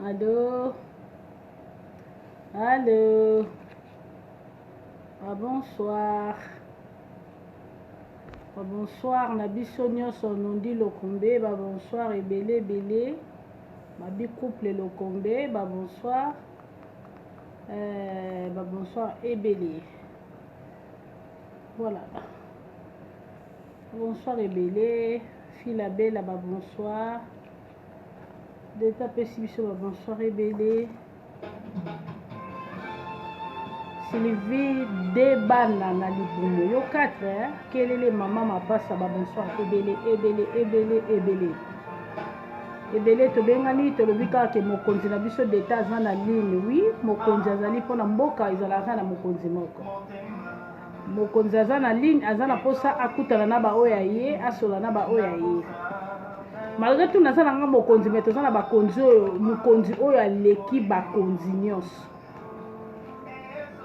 Allô? Allô? Ah, bonsoir. Ah, bonsoir. Nabiso nyonso nondi lokombe. Bah, bonsoir ebele ebele. Babi couple lokombe. Bah, bonsoir. Bah, bonsoir ebele. Voilà. Bonsoir ebele. Fila bella. Bah, bonsoir. D'état pessibiso. Bah, bonsoir ebele. Sylvie Debana na libumu yo 4 kelele mama mapasa ba bonsoir ebele ebele ebele ebele ebele tobengani tolobi kaka ke mokonzi na biso d'etat aza na ligne. Oui, mokonzi azali mpona mboka ezalaka na mokonzi moko. Mokonzi aza na ligne, aza na posa akutana na baoyo ya ye, asola na baoyo ya ye. Malgré tout naza nanga mokonzi me toza na bakonzi oyo mokonzi oyo aleki bakonzi nyonso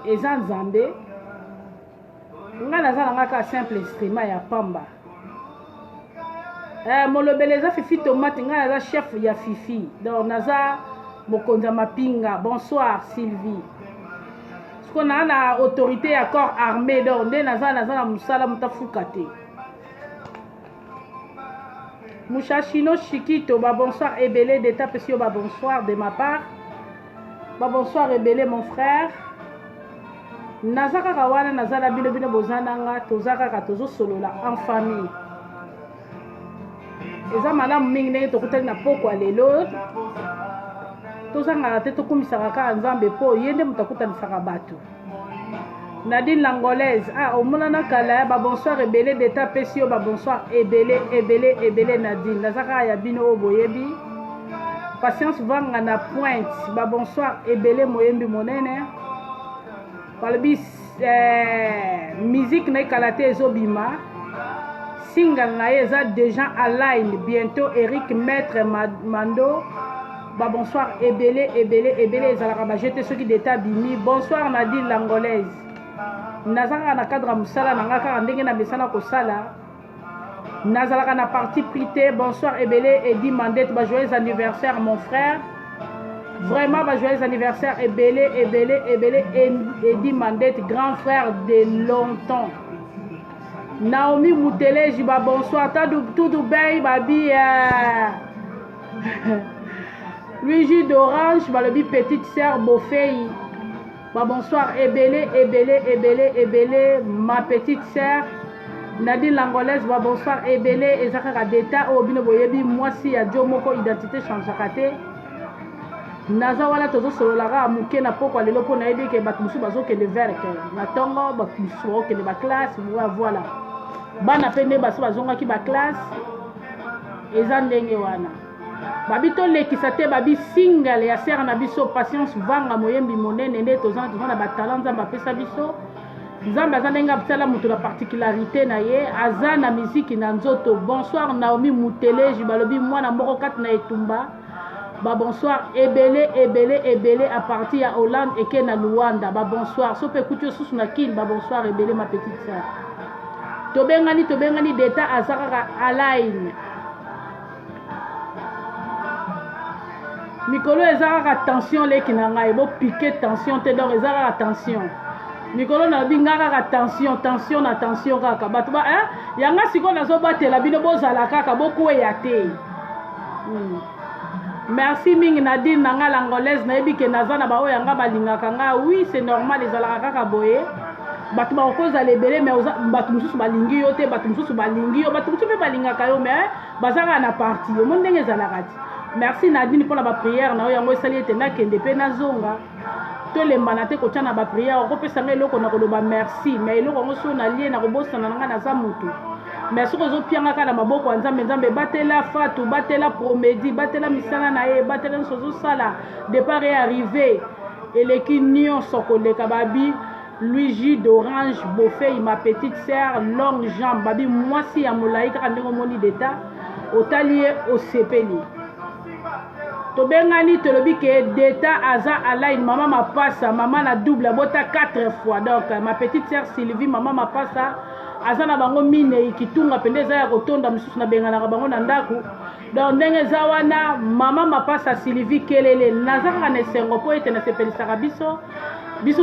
eza nzambe. Nga naza nanga ka simple instrument ya pamba. Molobele eza Fifi Tomate, nga naza chef ya Fifi. Donc naza mokonzi ya mapinga. Bonsoir Sylvie. Siko na na autorité ya corps armé donc nde naza na musala mutafuka te. Mushashino Shikito, ba bonsoir ebele d'état pesio, ba bonsoir de ma part. Ba bonsoir ebele mon frère. Nazaka kawana nazala bino bino bozananga tozaka ka tozo solola en famille. Eza malamu mingi ndenge tokutani na poko lelo. Tozanga te tokumisaka ka nzambe po yende mutakutanisaka bato. Nadine Langolaise, ah omona na kala ba bonsoir ebele d'état pesio, ba bonsoir ebele ebele ebele Nadine. Nazaka ya bino oboyebi. Patience vanga na pointe, ba bonsoir ebele moyembi monene. Palbis musique na ekalate ezobima single na eza déjà en ligne bientôt. Eric Maître Mando, ba bonsoir ebele ebele ebele ezalaka ba jeter ceux qui d'état bimi. Bonsoir Nadine Langolaise. Nazalaka na cadre musala nanga kaka ndenge na besana kosala. Nazalaka na partie prité. Bonsoir ebele Edi Mandette, ba joyeux anniversaire mon frère. Vraiment, bah, joyeux anniversaire, ebele, ebele, ebele, Edi Mandette, grand frère de longtemps. Naomi Mouteleji, bah, bonsoir, tout Dubaï, babi, Luigi d'Orange, bah, le bi petite sœur Bofei, bah, bonsoir, ebele, ebele, ebele, ebele, ma petite sœur. Nadine Langolaise, bah, bonsoir, ebele, ezakaka d'état, obino boyebi, moi si ya Diomoko, identité changeakate. Naza wana tozo sololaka muke na poko lelo po na yebi ke bato musu bazokende vers ke na tongo bato musu bakokende ba classe. Voilà bana pende baso bazongaki ba classe eza ndenge wana babi tolekisa te babi single ya sere na biso Patience vanga moyembi monene nde toza na batalent nzambe apesa biso. Nzambe aza ndenge abisala moto na particularité na ye aza na miziki na nzoto. Bonsoir Naomi Mouteleji balobi mwana moko kati na etumba. Ba bonsoir ebele ebele ebele à partir ya Hollande et na Luanda. Ba bonsoir so pe kutu susu na kin. Ba bonsoir ebele ma petite sœur. Tobengani d'état azaka alain. Mikolo ezaka tension leki na ngai bo piquer tension te donc ezaka tension. Mikolo na bingaka ka tension na tension kaka bato ba yanga siko nazo batela bino bozala kaka boko ya te. Merci mingi Nadine nanga Langolaise na yebi ke naza na baoyo yanga balingaka nga. Oui, c'est normal ezalaka kaka boye. Bato ba koza lebele mais bato mususu balingi yo te, bato mususu balingi yo, bato mususu pe balingaka yo mais bazaka na parti. Yo ndenge ezalaka ti. Merci Nadine pour la prière na yo yango esali ete na kende pe na zonga. To lembana te ko tana ba prière ko pesa ngai loko na ko ba merci mais loko ngo so na lie na ko bosana nga na za mutu. Mais ce que zo pianga kala maboko ya nzambe batela Fatou, batela Promedi, batela misala na ye, batela nsozo sala départ et arrivé et les nyonso sokoleka babi Luigi d'Orange Bofei ma petite sœur longue jambe babi mwasi ya molai kaka ndenge moni d'état otalié au sepeli. Tobengani tolobi ke d'état aza alain maman mapasa maman na double bota 4 fois donc ma petite sœur Sylvie maman mapasa azana bango mine kitunga pendeza ya kotonda misusu na bengana bango na ndaku donc ndenge zawana mama mapasa Sylvie Kelele nazaka na sengo po ete na sepelisaka biso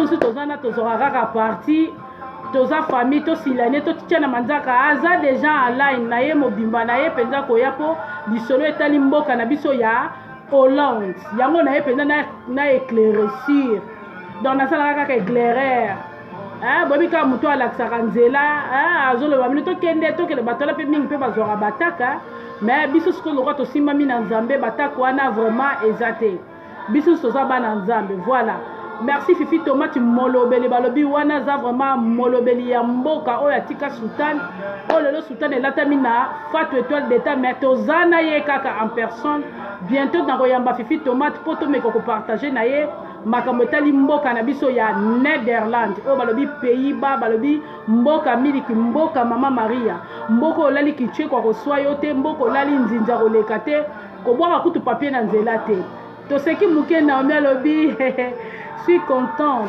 nsu tozana tozora kaka parti toza famille to silane to tiana manzaka aza déjà en line na ye mobimba na ye penza koya po lisolo etali mboka na biso ya Hollande yango na ye penza na éclaircir donc nasala kaka éclaireur bobika mutu alakisaka nzela azoloba bino tokende tokele bato ala mpe mingi mpe bazwaka bataka mais biso sikoyo lokwa tosimbami na nzambe bataka wana vraiment eza te biso toza bana nzambe voilà. Merci Fifi Tomate molobeli balobi wana za vraiment molobeli ya mboka oyo atika sultan oyo lelo sultan elatami na Fatou Étoile d'État mais tozana ye kaka en personne bientôt nakoyamba Fifi Tomate po tomeka kopartage na ye makambo etali mboka na biso ya Netherland oyo balobi Pays-Bas balobi mboka miliki mboka Mama Maria mboka olali kichwe kwa koswa yo te mboka olali nzinza koleka te kobwaka kutu papier na nzela te toseki muke Naomi alobi suis contente.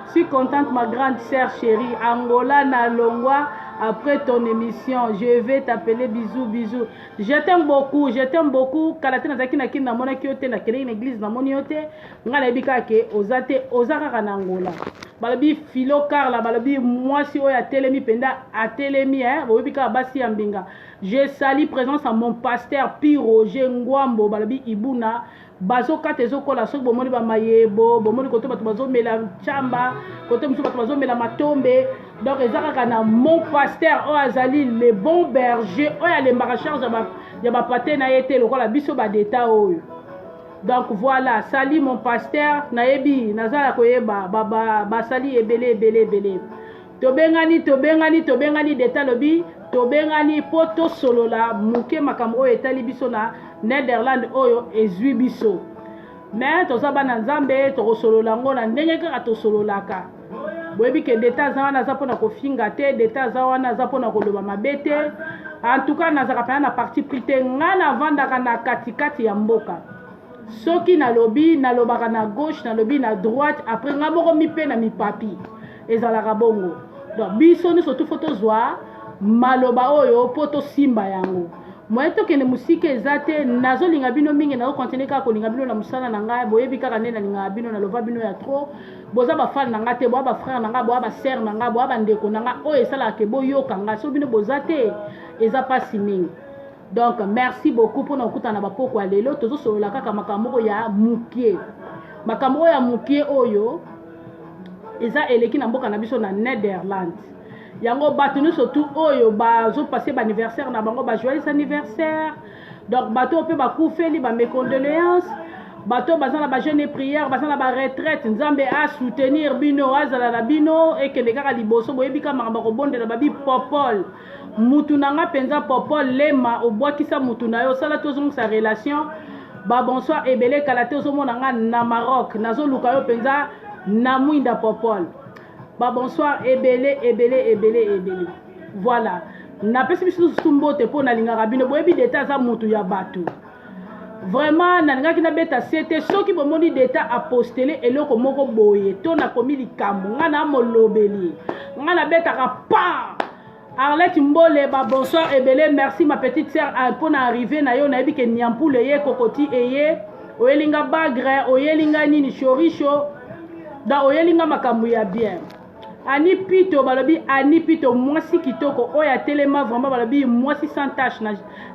Je suis contente, ma grande sœur chérie. Angola, Nalongwa, après ton émission, je vais t'appeler bisous, bisous. Je t'aime beaucoup, je t'aime beaucoup. Kalate na zaki na kin na mona kiote na kele une église na moni yote. Ngala bika ke ozate ozaka na Angola. Balobi filo Carla, balobi moi si oya telemi penda a telemi bobika basi ya mbinga. Je salue présence à mon pasteur Pi Roger Ngwambo, balobi Ibuna. Bazo katezo kola sok bomoni ba mayebo bomoni koto bato bazo mela chamba koto musu bato bazo mela matombe donc ezaka kana mon pasteur o azali le bon berger o ya le marachage ya ba paté na yete lokola biso ba deta oyo donc voilà sali mon pasteur nayebi nazala koyeba ba sali ebele tobengani deta lobi tobengani poto solola muke makambo oyo etali biso na Netherland oyo ezwi biso mais toza bana nzambe tokosolola ngo na ndenge kaka tosololaka boyebi ke deta za wana aza mpona kofinga te deta za wana aza mpona koloba mabe te en tout cas nazaka pena na parti pris te nga navandaka na katikati ya mboka soki nalobi nalobaka na gauche nalobi na droite après nga moko mipe na mipapi ezalaka bongo donc biso nyonso tu fo tozwa maloba oyo po tosimba yango moi tokende musike eza te nazolinga bino mingi nakokontinue kaka kolinga bino na mosala na ngai boyebi kaka nde nalinga bino naloba bino ya trop boza bafale na ngai te boya bafrère na ngai boya basere na ngai boya bandeko na ngai oyo esalaka ke boyoka ngai so bino boza te eza mpasi mingi donc merci beaucoup mpona kokutana na bapoko ya lelo tozosolola kaka makambo moko ya mukie makambo oyo ya mukie oyo eza eleki na mboka na biso na Netherland yango bato nyonso tu oyo bazopase baanniversaire na bango bajoyeux anniversaire donc bato mpe bakufeli bamécondoléance bato baza na bajeune prière baza na baretraite nzambe asoutenir bino azala na bino ekende kaka liboso boyebi ka makambo kobondela babi popol mutu na nga mpenza popol lema obwakisa mutu na yo osala tozongisa relation babonsoir ebele kala te ozomona nga na Maroc nazoluka yo mpenza na mwinda popol bonsoir ebele voilà napesi biso sumbote po nalingaka bino boyebi deta za mutu ya bato vraiment nalingaki nabeta sete soki bomoni deta apostele eloko moko boye to nakomi likambo nga na molobeli nga nabetaka pa Arlette Mbole bonsoir ebele merci ma petite sœur pour arriver na yo nayebi ke nyampule ye kokoti eye oyelinga bagre oyelinga nini chorisho da oyelinga makambo ya bien Ani Pito balobi Ani Pito mwasi kitoko oya telema vraiment balobi mwasi sans tache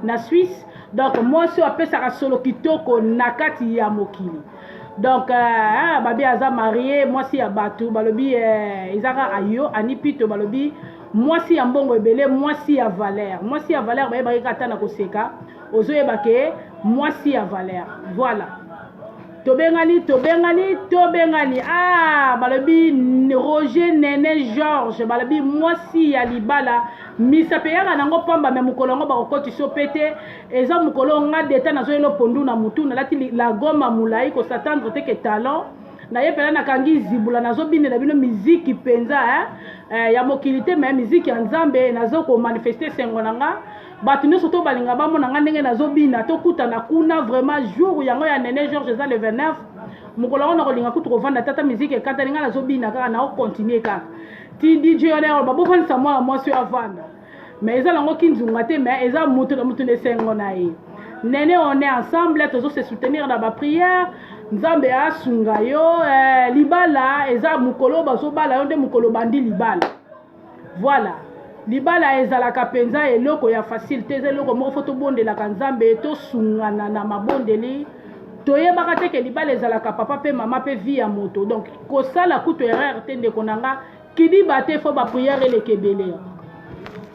na Suisse donc mwasi apesaka solo kitoko na kati ya mokili donc babi aza marié mwasi ya batu balobi ezaka ayo Ani Pito balobi mwasi ya mbongo ebele mwasi ya Valère bayeba kata na koseka ozoyeba ke mwasi ya Valère voilà tobengani balobi Roger Nene Georges balobi mwasi ya libala misa pe yaka nango pamba me mukolo ngo bakokoti so pete eza mukolo nga deta nazo elo pondu na mutu na lati la goma mulai ko s'attendre te ke talent na yepela na kangi zibula nazo binela bino muziki penza ya mokilité mais muziki ya nzambe nazo ko manifester sengo nanga batu nyonso to balinga bamona nga ndenge nazobina tokutana kuna vraiment jour yango ya Nene Georges eza le 29 mukolo ngo nakolinga kutu kovanda tata musique ekata linga nazobina kaka na continuer kaka ti DJ on est babo fan sa moi sur avanda mais eza lango kinzunga te mais eza mutu na mutu ne sengo na ye nene on est ensemble tous se soutenir dans ba prière nzambe asunga yo libala eza mukolo bazo bala yo nde mukolo bandi libala voilà libala ezalaka penza eloko ya facile te eloko moko foto bondelaka nzambe to sungana na mabondeli toyebaka te ke libala ezalaka papa pe mama pe vie ya moto donc kosala kutu erreur te ndeko nanga kidi bate fo ba prière eleke ebele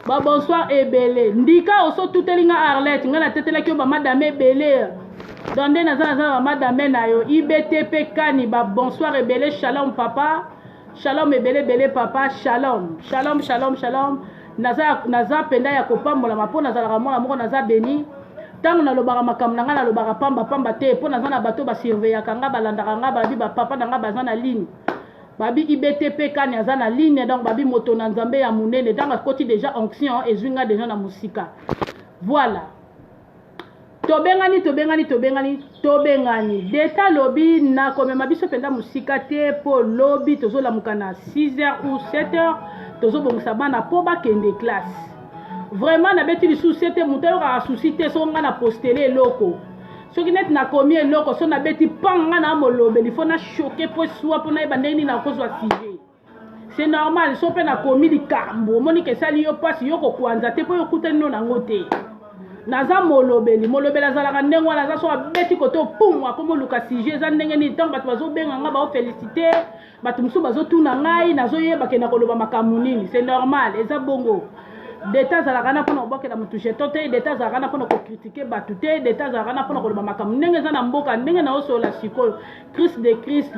ba bonsoir ebele ndika oso tutelinga Arlette ngana tetelaki yo ba madame ebele donde naza ba madame na yo IBTP kani ba bonsoir ebele shalom papa shalom ebele bele papa shalom shalom shalom shalom naza penda ya kopambola mapo nazalaka mwana moko naza beni tango nalobaka makambo nanga nalobaka pamba te mpo naza na bato basurveillaka nga balandaka nga babi bapapa na nga baza na ligne babi IBTP kani aza na ligne donc babi moto na nzambe ya munene ntango akoti déjà onction ezwi nga déjà na mosika voilà tobengani deta lobi na komema biso penda mosika te po lobi tozolamuka na 6h ou 7h tozobongisa bana po bakende classe vraiment nabeti lisusi te moto ayokaka susi te so nga na postele eloko soki neti nakomi eloko so nabeti panga na molobeli fo na choke po swa mpo nayeba ndenge nini nakozwa sujet c'est normal so mpe nakomi likambo omoni ke esali yo mpasi yo kokwanza te mpo yokutani no nango te naza molobeli azalaka ndenge wana aza so abeti kote opumwa komoluka sujet eza ndenge nini ntango bato bazobenga nga baofélicité bato mosusu bazotuna ngai nazoyeba ke na koloba makambo nini c'est normal eza bongo deta azalaka na mpona kobokela motu jeton te deta azalaka na mpona kokritike bato te deta azalaka na mpona koloba makambo ndenge eza na mboka ndenge naosola sikoyo Christ de Christ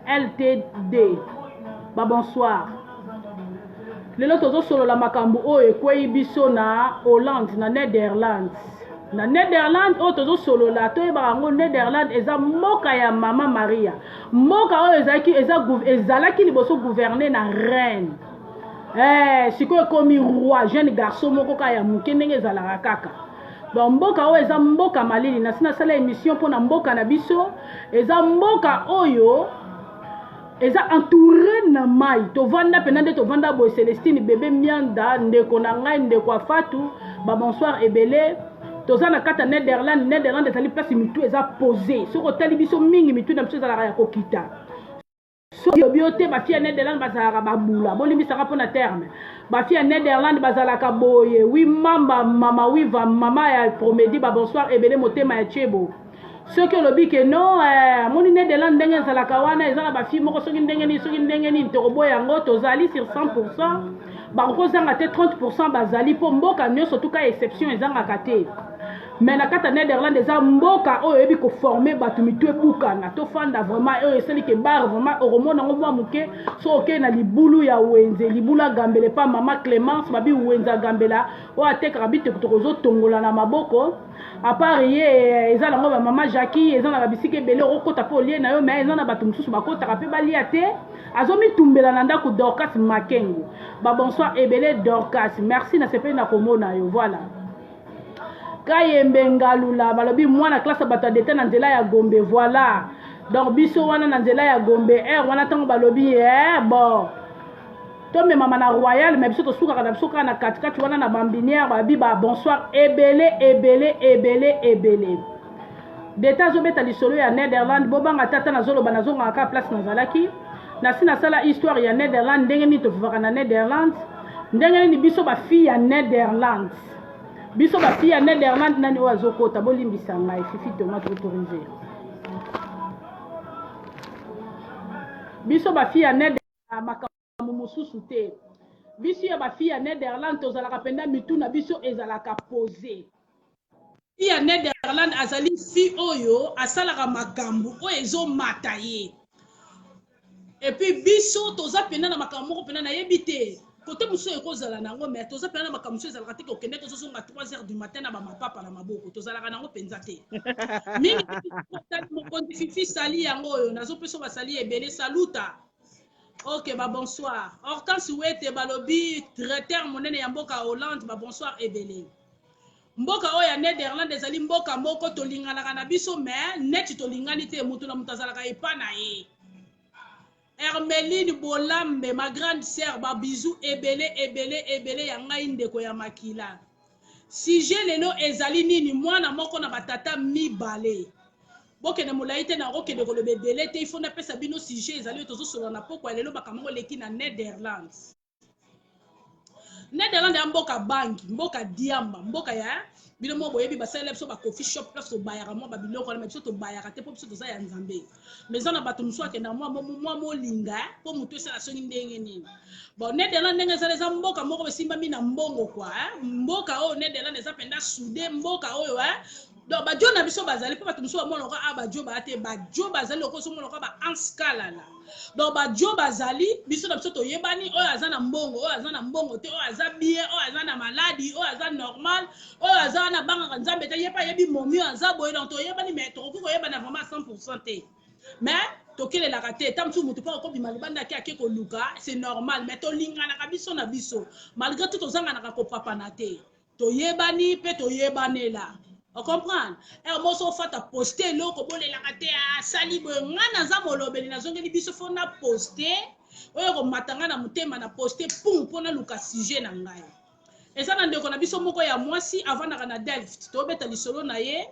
LTD babonsoir lelo tozosolola makambo oyo ekwei biso na Hollande na Netherlands oyo tozosolola toyebaka yango Netherlands eza mboka ya mama Maria mboka oyo ezalaki liboso gouverne na reine sikoyo ekomi roi jeune garçon moko kaka ya moke ndenge ezalaka kaka donc mboka oyo eza mboka malili nasi nasala émission mpona mboka na biso eza mboka oyo eza entouré na mai tovanda pena nde tovanda boye Célestine bébé mianda ndeko na ngai ndeko afatu babonsoir ebele toza na kata Netherland ezali place mitu eza posé soki otali biso mingi mitu na biso ezalaka ya kokita soki yobi yo te bafia Netherland bazalaka babula bolimbisaka mpona terme bafia Netherland bazalaka boye wi mamba mama wiva mama ya promedi babonsoir ebele motema ya chebo soki olobi ke no moni Netherland ndenge ezalaka wana eza na bafi moko soki ndenge nini tokoboya yango tozali sur 100% bakozanga te 30% bazali mpo mboka nyonso tuka exception ezangaka te mais na kata Netherland eza mboka oyo ebi koforme bato mitu ebukana tofanda vraiment oyo esali ke bar vraiment okomona ngo mwa moke so oke na libulu ya wenze libulu agambele pa mama Clémence babi wenze agambela oyo atekaka biteko tokozotongola na maboko apart ye eza nango bamama Jackie eza na babisika ebele okokota mpo olie na yo mais eza na bato mosusu bakotaka mpe balia te azomitumbela na ndako Dorcas Makengo babonsoir ebele Dorcas merci na sepeli na komona yo voilà Kayembe Ngalula balobi mwana classe bato adete na nzela ya Gombe voilà donc biso wana na nzela ya Gombe wana tango balobi bon tome mama na royal mais biso tosukaka na biso kaka na katikati wana na bambinière babi ba bonsoir ebele deta azobeta lisolo ya Netherland bobanga tata nazoloba nazongaka ka place nazalaki nasi nasala histoire ya Netherland ndenge nini tofufaka na Netherland ndenge nini biso bafille ya Netherland biso bafille ya Netherland nani oyo azokota bolimbisa ngai fifi tomate autorisé biso bafille ya Netherland makambo mosusu te biso ya bafille ya Netherland tozalaka penda mitu na biso ezalaka posé fille ya Netherland azali fille oyo asalaka makambo oyo ezomata ye et puis biso toza penda na makambo moko penda nayebi te côté muso ekozala nango mais toza pena na makambo muso ezalaka te kokende tozosonga 3h du matin na bamapapa na maboko tozalaka nango penza te mingi mokonzi fifi sali yango oyo nazopesa basali ebele saluta ok babonsoir Hortense Wete balobi traiteur monene ya mboka Hollande babonsoir ebele mboka oyo ya Netherland ezali mboka moko tolinganaka na biso mais neti tolingani te mutu na mutu azalaka epa na ye Hermeline Bolambe, ma grande sœur, ba bisou ebele ya ngai ndeko ya makila. Si j'ai lelo ezali nini mwana moko na batata mibale. Boke na molaite na roke de kolobe ebele te il faut na pesa bino si j'ai ezali tozo solo na poko lelo bakamongo leki na Netherlands. Netherlands ya mboka bangi, mboka diamba, mboka ya bino mo boyebi basala biso ba coffee shop place to bayaka mo ba biloko na biso to bayaka te po biso to za ya nzambe. Mais on a batu muso akenda mo molinga po mutu esala songi ndenge nini. Bon Netherlands ndenge ezala za mboka moko besimba mi na mbongo kwa mboka o Netherlands eza penda sude mboka oyo donc ba jona biso bazali pe batu muso mo loka ba jo ba te ba jo bazali loko so mo loka ba anskala la. Donc ba jo bazali biso na biso to yebani oyo azana mbongo oyo azana mbongo te oyo aza bien oyo azana maladie oyo aza normal oyo azana banga nzambe te yepa yebi momi aza boye donc to yebani mais to ko yebana vraiment 100% te. Mais tokele la kate tam su mutu pa ko bima libanda ki ake ko luka c'est normal mais to linga na biso na biso malgré tout ozanga na ko papa na te to yebani pe to yebanela. On comprend? Et moi so fata poster loko bole la kate a sali bo ngana za molobeli na zongeli biso fo na poster oyo ko matanga na mutema na poster pum pona luka sujet na ngai. Et ça na ndeko na biso moko ya mwasi avant na Delft to beta lisolo na ye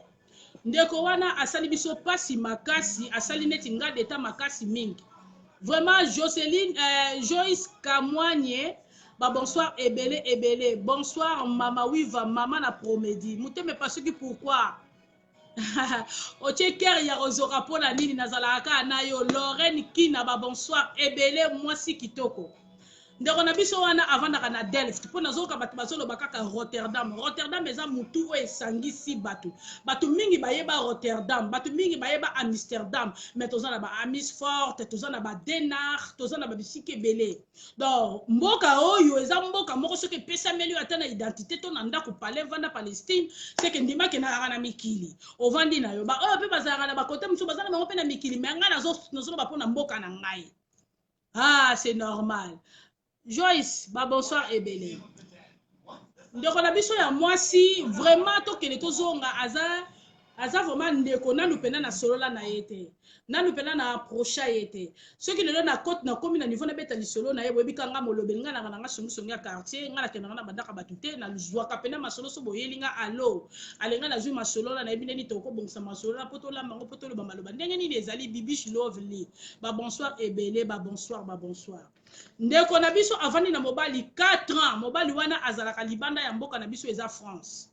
ndeko wana asali biso pasi makasi asali neti nga d'etat makasi mingi. Vraiment Joyce Kamwanye ba bonsoir ebele bonsoir mama wiva mama na promedi muteme parce que pourquoi oche ker ya rozora pona nini nazalaka na yo Lorraine Kina ba bonsoir ebele mwasi kitoko ndeko na biso wana avant na Delft po nazoka batu bazolo bakaka Rotterdam eza mutu o esangisi batu mingi bayeba Rotterdam batu mingi bayeba Amsterdam mais tozana ba Amersfoort tozana ba Denmark tozana ba bisike belé donc mboka oyo eza mboka moko soki pesa meli atana identité to na ndako pale vanda Palestine c'est que ndima ke na mikili ovandi na yo ba oyo pe bazanga na ba côté musu bazana bango pe na mikili mais nga nazo ba pona mboka na ngai c'est normal. Joyce, ba bonsoir ebele. Ndeko na biso ya mwasi vraiment to kele to zonga aza vraiment ndeko na lupena na solola na yete. Na lupena na approcha yete. Ce qui le na côte na komi na niveau na beta lisolo na ye boyebi kanga molobeli nga na songi ya quartier nga na kenanga na bandaka batute na luzwa kapena masolo so boyelinga allo. Alenga na zui masolola na ebine ni toko bongsa masolola poto la mango poto lo bamaloba. Ndenge ni ezali bibish lovely. Ba bonsoir ebele ba bonsoir. Ndeko na biso avandi na mobali 4 ans mobali wana azalaka libanda ya mboka na biso eza France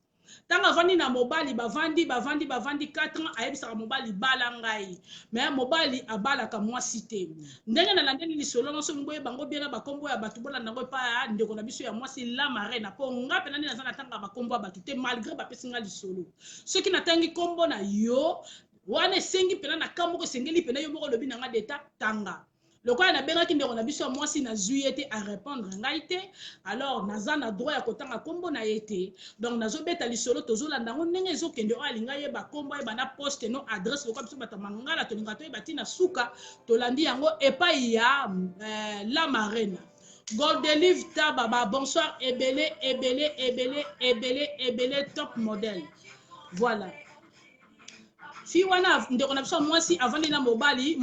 tanga avandi na mobali bavandi 4 ans ayebisaka mobali bala ngai mais mobali abalaka mwasi te ndenge na landeli lisolo no so ngoye bango biena bakombo ya batu bola nango pa ndeko na biso ya mwasi la marraine po ngape nani nazana tanga bakombo ya batu te malgré bapesinga lisolo soki natangi kombo na yo wana sengi pena na kambo ko sengeli pena yo moko lobi nanga d'etat tanga. Le quoi na benga ki ndeko na biso mwasi na zuyete à répondre ngai te alors naza na droit ya kotanga kombo na yete donc nazo beta lisolo tozolanda ngo ndenge ezokende o alinga ye ba kombo ye bana poste no adresse lokwa biso bata mangala to linga to ye batina suka tolandi yango epai ya la marraine Golden Live Taba ba bonsoir ebele top modèle voilà. Si wana ndeko na biso mwasi avandi na mobali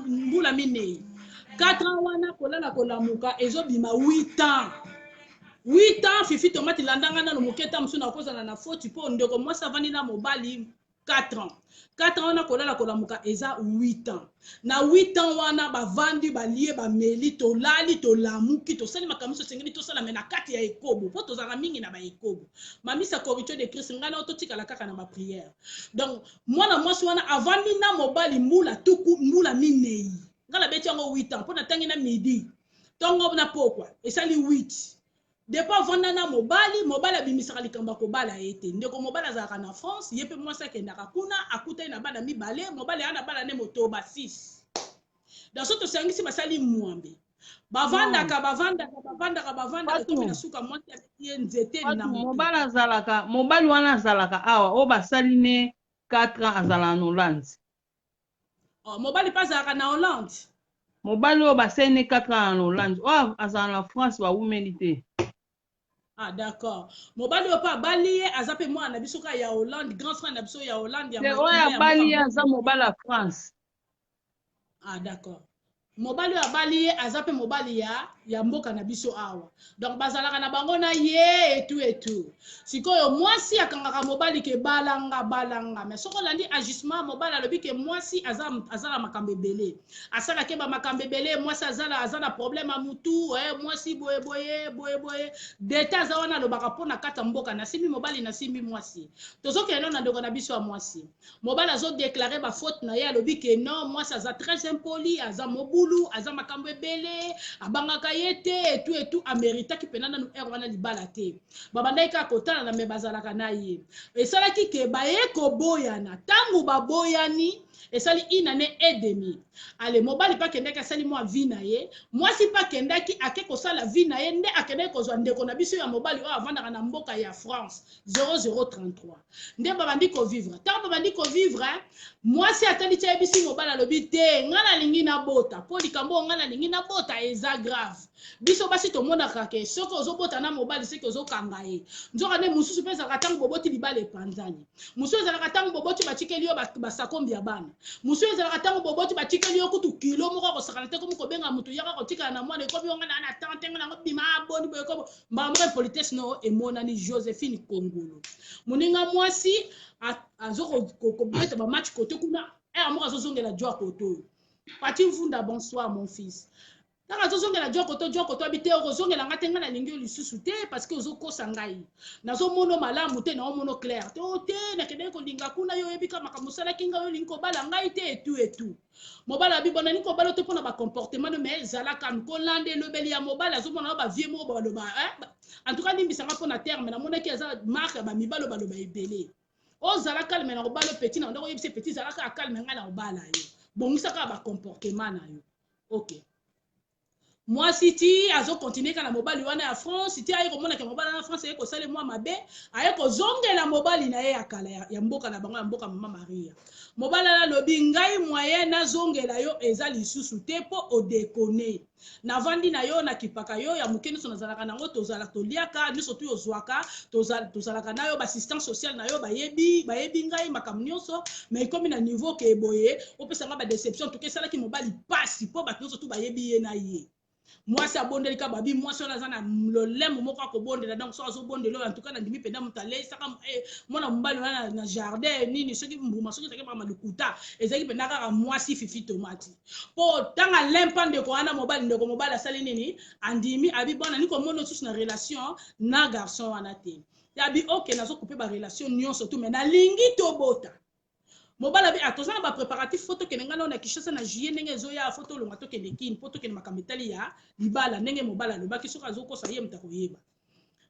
mbula minei 4 ans wana kolala kolamuka ezobima 8 ans fifi tomati landanga na moketa musu na kozana na foti po ndeko mwasi avandi na mobali 4 ans wana kolala kolamuka eza 8 ans na 8 ans wana bavandi balie bameli tolali tolamuki tosali makambo sengeli tosala mena kati ya ekobo po tozala mingi na ba ekobo mamisa corruption de Christ ngana ototika la kaka na ba prière donc mwana mwasi wana avandi na mobali mbula minei ngala beti yango 8 ans po na tangi na midi tongo na pokwa esali 8 Depa vanda na mobali abimisaka likamba ko bala ete ndeko mobali azalaka na France yepe mwasi akendaka kuna akutai na bana mibale mobali ana bana ne motoba 6 dans soto sangisi basali mwambe bavandaka to na suka mwasi ya nzete na mobali wana azalaka awa o basali ne 4 ans azala na Hollande mobali pas azalaka na Hollande mobali o basali ne 4 ans na Hollande o azala na France ba humanité. Ah d'accord. Mobali opa baliye azape moi na biso ka ya Hollande grand frère na biso ya Hollande ya ya baliye za mobali ya France. Ah d'accord. mobali oyo abali ye aza mpe mobali ya mboka na biso awa donc bazalaka na bango na ye etu sikoyo mwasi akangaka mobali ke balanga mais soko olandi ajustement mobali alobi ke mwasi aza na makambo ebele asalaki bamakambo ebele mwasi aza na problème ya mutu mwasi boye deta aza wana alobaka mpo na kata mboka nasimbi mobali nasimbi mwasi tozokende na ndeko na biso ya mwasi mobali azodeklare bafaute na ye alobi ke non mwasi aza très impoli aza mobu aza makambo ebele abangaka ye te etu ameritaki pena nanu ere wana libala te babandaki kaka kotala na me bazalaka na ye esalaki ke baye koboyana ntango baboyani esali inane edemi ale mobali mpe akendaki asali mwa vi na ye mwasi mpe akendaki ake kosala vi na ye nde akendaki kozwa ndeko na biso ya mobali oyo avandaka na mboka ya France 0033 nde babandi kovivre ntango babandi kovivre mwasi atali ti ayebisi mobali alobi te nga nalingi nabota mpo likambo nga nalingi nabota eza grave biso basi tomonaka ke soki ozobota na mobali soki ozokanga ye nzoka nde mosusu mpe ezalaka ntango boboti libala epanzani mosusu ezalaka ntango boboti batikeli yo basakombi ya bana mosusu ezalaka ntango boboti batikeli yo kutu kilo moko akosakana te komi kobenga motu yaka kotikala na mwana ekomi yo nga na tante nga nango bima aboni boye kobo mbala moko politesse no emonani Joséphine Kongolo moninga mwasi azokobeta bamatch kote kuna ere moko azozongela jo akoto pati mfunda bonsoir mon fils ntango azozongela jo koto abi te okozongela nga te nga nalingi yo lisusu te parce que ozokosa ngai nazomona malamu te naomona clair te o te nakendeki kolinga kuna yo oyebika makambo osalaki ngai oyo olingi kobala ngai te etu mobali abi bona nalingi kobala te mpona bacomportement no mais ezalaka kolanda elobeli ya mobali azomona yo bavie moko baloba en tout cas limbisanga mpona terme namonaki eza marke ya bamibalo baloba ebele ozala calme na kobala petit na ndako oyebisa petit ezalaka akalme ngai na kobala yo bongisaka bacomportement na yo ok mwasi ti azokontinue kaka na mobali wana ya France ti aye komonaka mobali na France aye kosala mwa mabe aye kozongela mobali na ye ya kala ya mboka na bango ya mboka mama Maria mobali alobi ngai moyen nazongela yo eza lisusu te mpo odekone navandi na yo nakipaka yo ya moke nyonso nazalaka nango tozala toliaka nyonso tu ozwaka tozalaka na yo bassistance sociale na yo bayebi ngai makambo nyonso mais ekomi na niveau ke eboye opesanga badéception toke esalaki mobali pasi mpo bato nyonso tu bayebi ye na ye mwasi abondeli ka babi mwasi wana aza na lolemo moko akobondela donc so azobondela en tout cas na ndimi penda moto aleisaka mwana mobali wana na jardin nini soki mbuma soki ezalaki baka malukuta ezalaki penda kaka mwasi fifi tomati mpo ntango alempa ndeko wana ndeko mobali asali nini andimi abi bona ni komona osusu na relation na garçon wana te abi ok nazokupe barelation nyonso tu mais nalingi tobota mobala bi atozana ba préparatif photo ke ngana na Kinshasa na juillet ndenge ezoya photo olonga to kende kini photo ke makambo etali ya libala ndenge mobala lobaki soka azokosa ye mutako yeba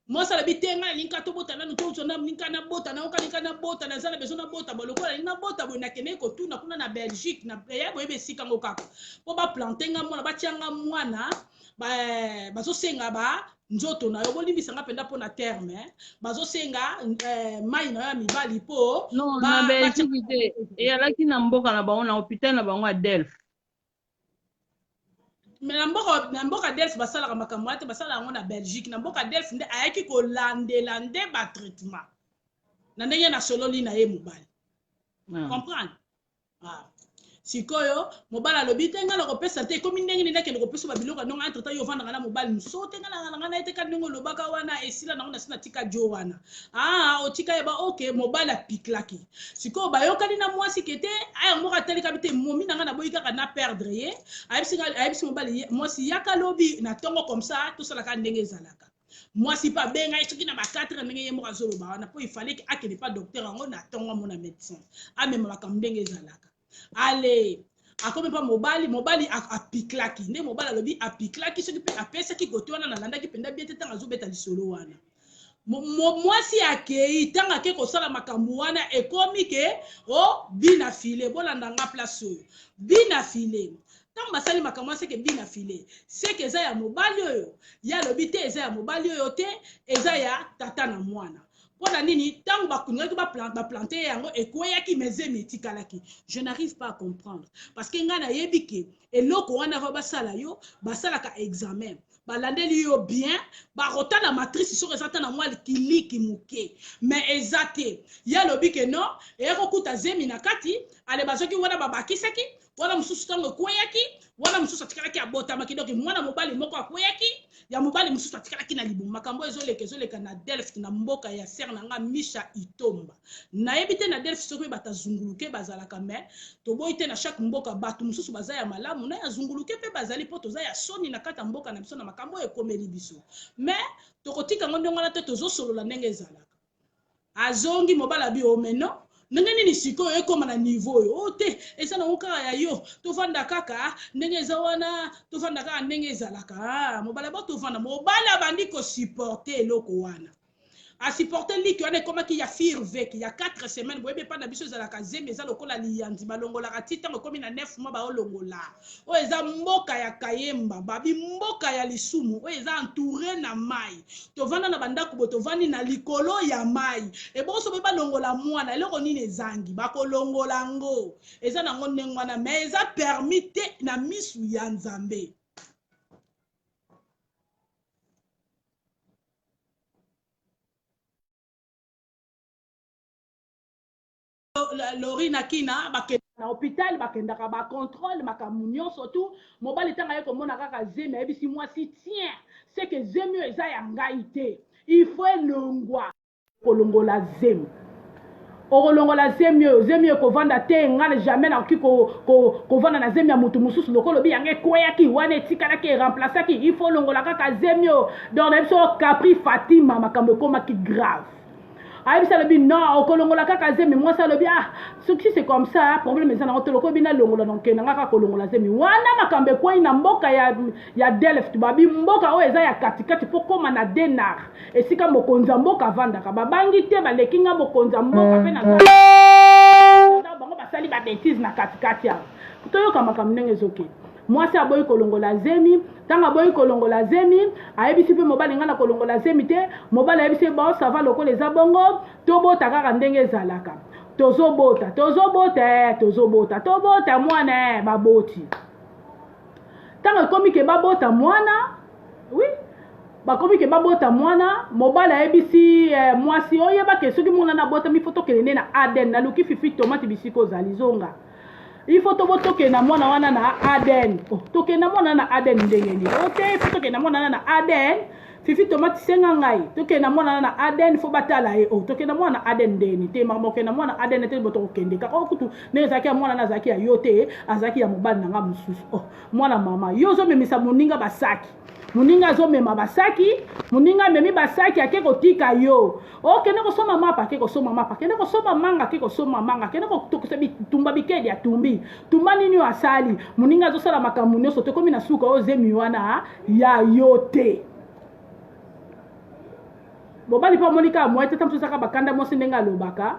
mwasa la bitenga linka to bota nanu to na linka na bota na oka linka na bota na zala bezo na bota balokola na bota bo na kene ko tuna kuna na Belgique na ya boyebe sika ngokaka po ba plantenga mwana ba tianga mwana bazosenga nzoto na yo bolimbisanga penda po na terme bazosenga mai na ya mibali po non na Belgique te eyalaki na mboka na bango na hôpital na bango ya Delphes mais na mboka Delphes basalaka makambo ate basala yango na Belgique na mboka Delphes nde ayaki kolandela nde batraitement na ndenge na sololi na ye mobali comprendre sikoyo mobala alobi te nga na kopesa te komi ndenge nini nakende kopesa babiloko ndongo entreta yo vandaka na mobali mosusu te nga na ete ka ndenge olobaka wana esila nango na sina tika jo wana otika yeba ok mobali apiklaki sikoyo bayokani na mwasi kete aya moko atalika bite momi na nga naboyi kaka na perdre ye ayebisi mobali mwasi yaka lobi na ntongo comme ça tosalaka ndenge ezalaka mwasi pa benga soki na ba 4 ndenge ye moko azoloba wana po ifallait akende pa docteur yango na ntongo mona médecin amema makambo ndenge ezalaka ale akomi pa mobali apiklaki nde mobali alobi apiklaki soki pe apesaki kote wana nalandaki penda bien te ntango azobeta lisolo wana mwasi akei ntango ake kosala makambo wana ekomi ke bina file bolanda nga place oyo bina file ntango basali makambo wana seke bina file seke eza ya mobali oyo ya alobi te eza ya mobali oyo te eza ya tata na mwana Pona nini tango bakunaki ba planter yango ekoyaki mezemi etikalaki. Je n'arrive pas à comprendre parce que ngana yebike eloko wana va basala yo basalaka examen balandeli yo bien barota na matrice sur ezata na mwali kiliki muke mais ezate ya lobike non eko kuta zemi na kati ale bazoki wana babakisaki wana mususu tango kweyaki wana mususu atikalaki abotamaki donc mwana mobali moko akweyaki ya mobali mususu atikalaki na libumu makambo ezoleka na Delft na mboka ya ser nanga Misha Itomba nayebi te na Delft soki batazunguluke bazalaka me toboyi te na chaque mboka bato mususu baza ya malamu na ya zunguluke pe bazali po toza ya soni na kata mboka na biso na makambo ekomeli biso me tokotika ngo ndongo na te tozosolola ndenge ezalaka azongi mobala bi omeno ndenge nini sikoyo ekoma na niveau oyo o te eza nango kaka ya yo tovanda kaka ndenge eza wana tovanda kaka ndenge ezalaka mobala bo tovanda mobala bandi kosupporte eloko wana asupporte liki wana ekomaki ya firvek ya 4 semaines boyebe pa na biso ezalaka zemi eza lokola liyanzi balongolaka ti ntango ekomi na 9 mois baolongola oyo eza mboka ya kayemba babi mboka ya lisumu oyo eza entouré na mai tovanda na bandako bo tovandi na likolo ya mai eboso boye balongola mwana eloko nini ezangi bakolongola ngo eza nango ndenge wana me eza permis te na misu ya nzambe Lorina Kina bakenda na hôpital bakendaka ba contrôle makambo nyonso tu mobali tanga ye komona kaka zemi ayebisi mwasi tien c'est que zemi eza ya ngai te il faut elongwa kolongola zemi okolongola zemi oyo kovanda te ngana jamais nakoki kovanda na zemi ya mutu mosusu lokolo bi yango ekweyaki wana etikalaki eremplaçaki il faut longola kaka zemi oyo donc na biso Capri Fatima makambo ekomaki grave ayebisa lobi non okolongola kaka zemi mwasi alobi ah soki c'est comme ça problème eza nango te lokola bina longola nokendanga kaka kolongola zemi wana makambo ekwei na mboka ya Delft babi mboka oyo eza ya katikati mpo koma na denar esika mokonzi ya mboka avandaka babangi te baleki nga mokonzi ya mboka mpe na bango basali babétise na katikati awa toyoka makambo ndenge ezokende mwasi aboyi kolongola zemi tanga boyi kolongola zemi ayebisi pe mobali ngana kolongola zemi te mobali ayebisi ba sava lokola eza bongo tobota kaka ndenge ezalaka tobota mwana baboti tanga ekomi ke babota mwana oui bakomi ke babota mwana mobali ayebisi mwasi oyebake soki mwana na bota mifoto kelende na Aden na luki fifi tomate bisiko ozali zonga il faut toke na mwana wana na Aden toke na mwana na Aden ndenge ni ok toke na mwana na Aden fifi tomate senga ngai toke na mwana na Aden fo batala ye toke na mwana na Aden ndeni te mamoke na mwana Aden te boto kende ka okutu ne zaki ya mwana na zaki ya yote azaki ya mobali na nga mususu mwana mama yozo memisa moninga basaki muninga azomema basaki muninga memi basaki ake kotika yo okende kosoma mapa ake kosoma mapa kende kosoma manga ake kosoma manga kende kotokisa bitumba bikedi ya tumba nini asali muninga azosala makambo nyonso tekomi na suka oyo zemi wana ya yote mobali pa monika mwete tamsosaka bakanda mwasi ndenge alobaka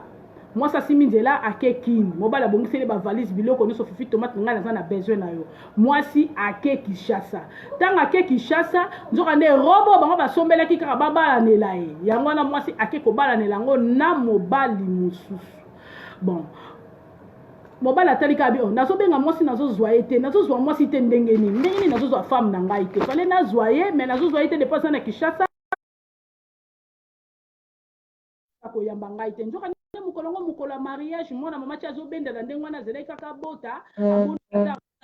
mwasi asimi nzela ake kini mobali abongiseli bavalise biloko nyonso fifi tomate ngai naza na besoin na yo mwasi ake Kinshasa ntango ake Kinshasa nzoka nde robo bango basombelaki kaka babalanela ye yango wana mwasi ake kobalanela yango na mobali mosusu bon mobali atali kaka bi nazobenga mwasi nazozwa ye te nazozwa mwasi te ndenge nini nazozwa femme na ngai te fale nazwa ye me nazozwa ye te deposa na Kinshasa koyamba ngai te nzoka mukolongo mukola mariage mwana mama cha zobendela ndenge wana zelai kaka bota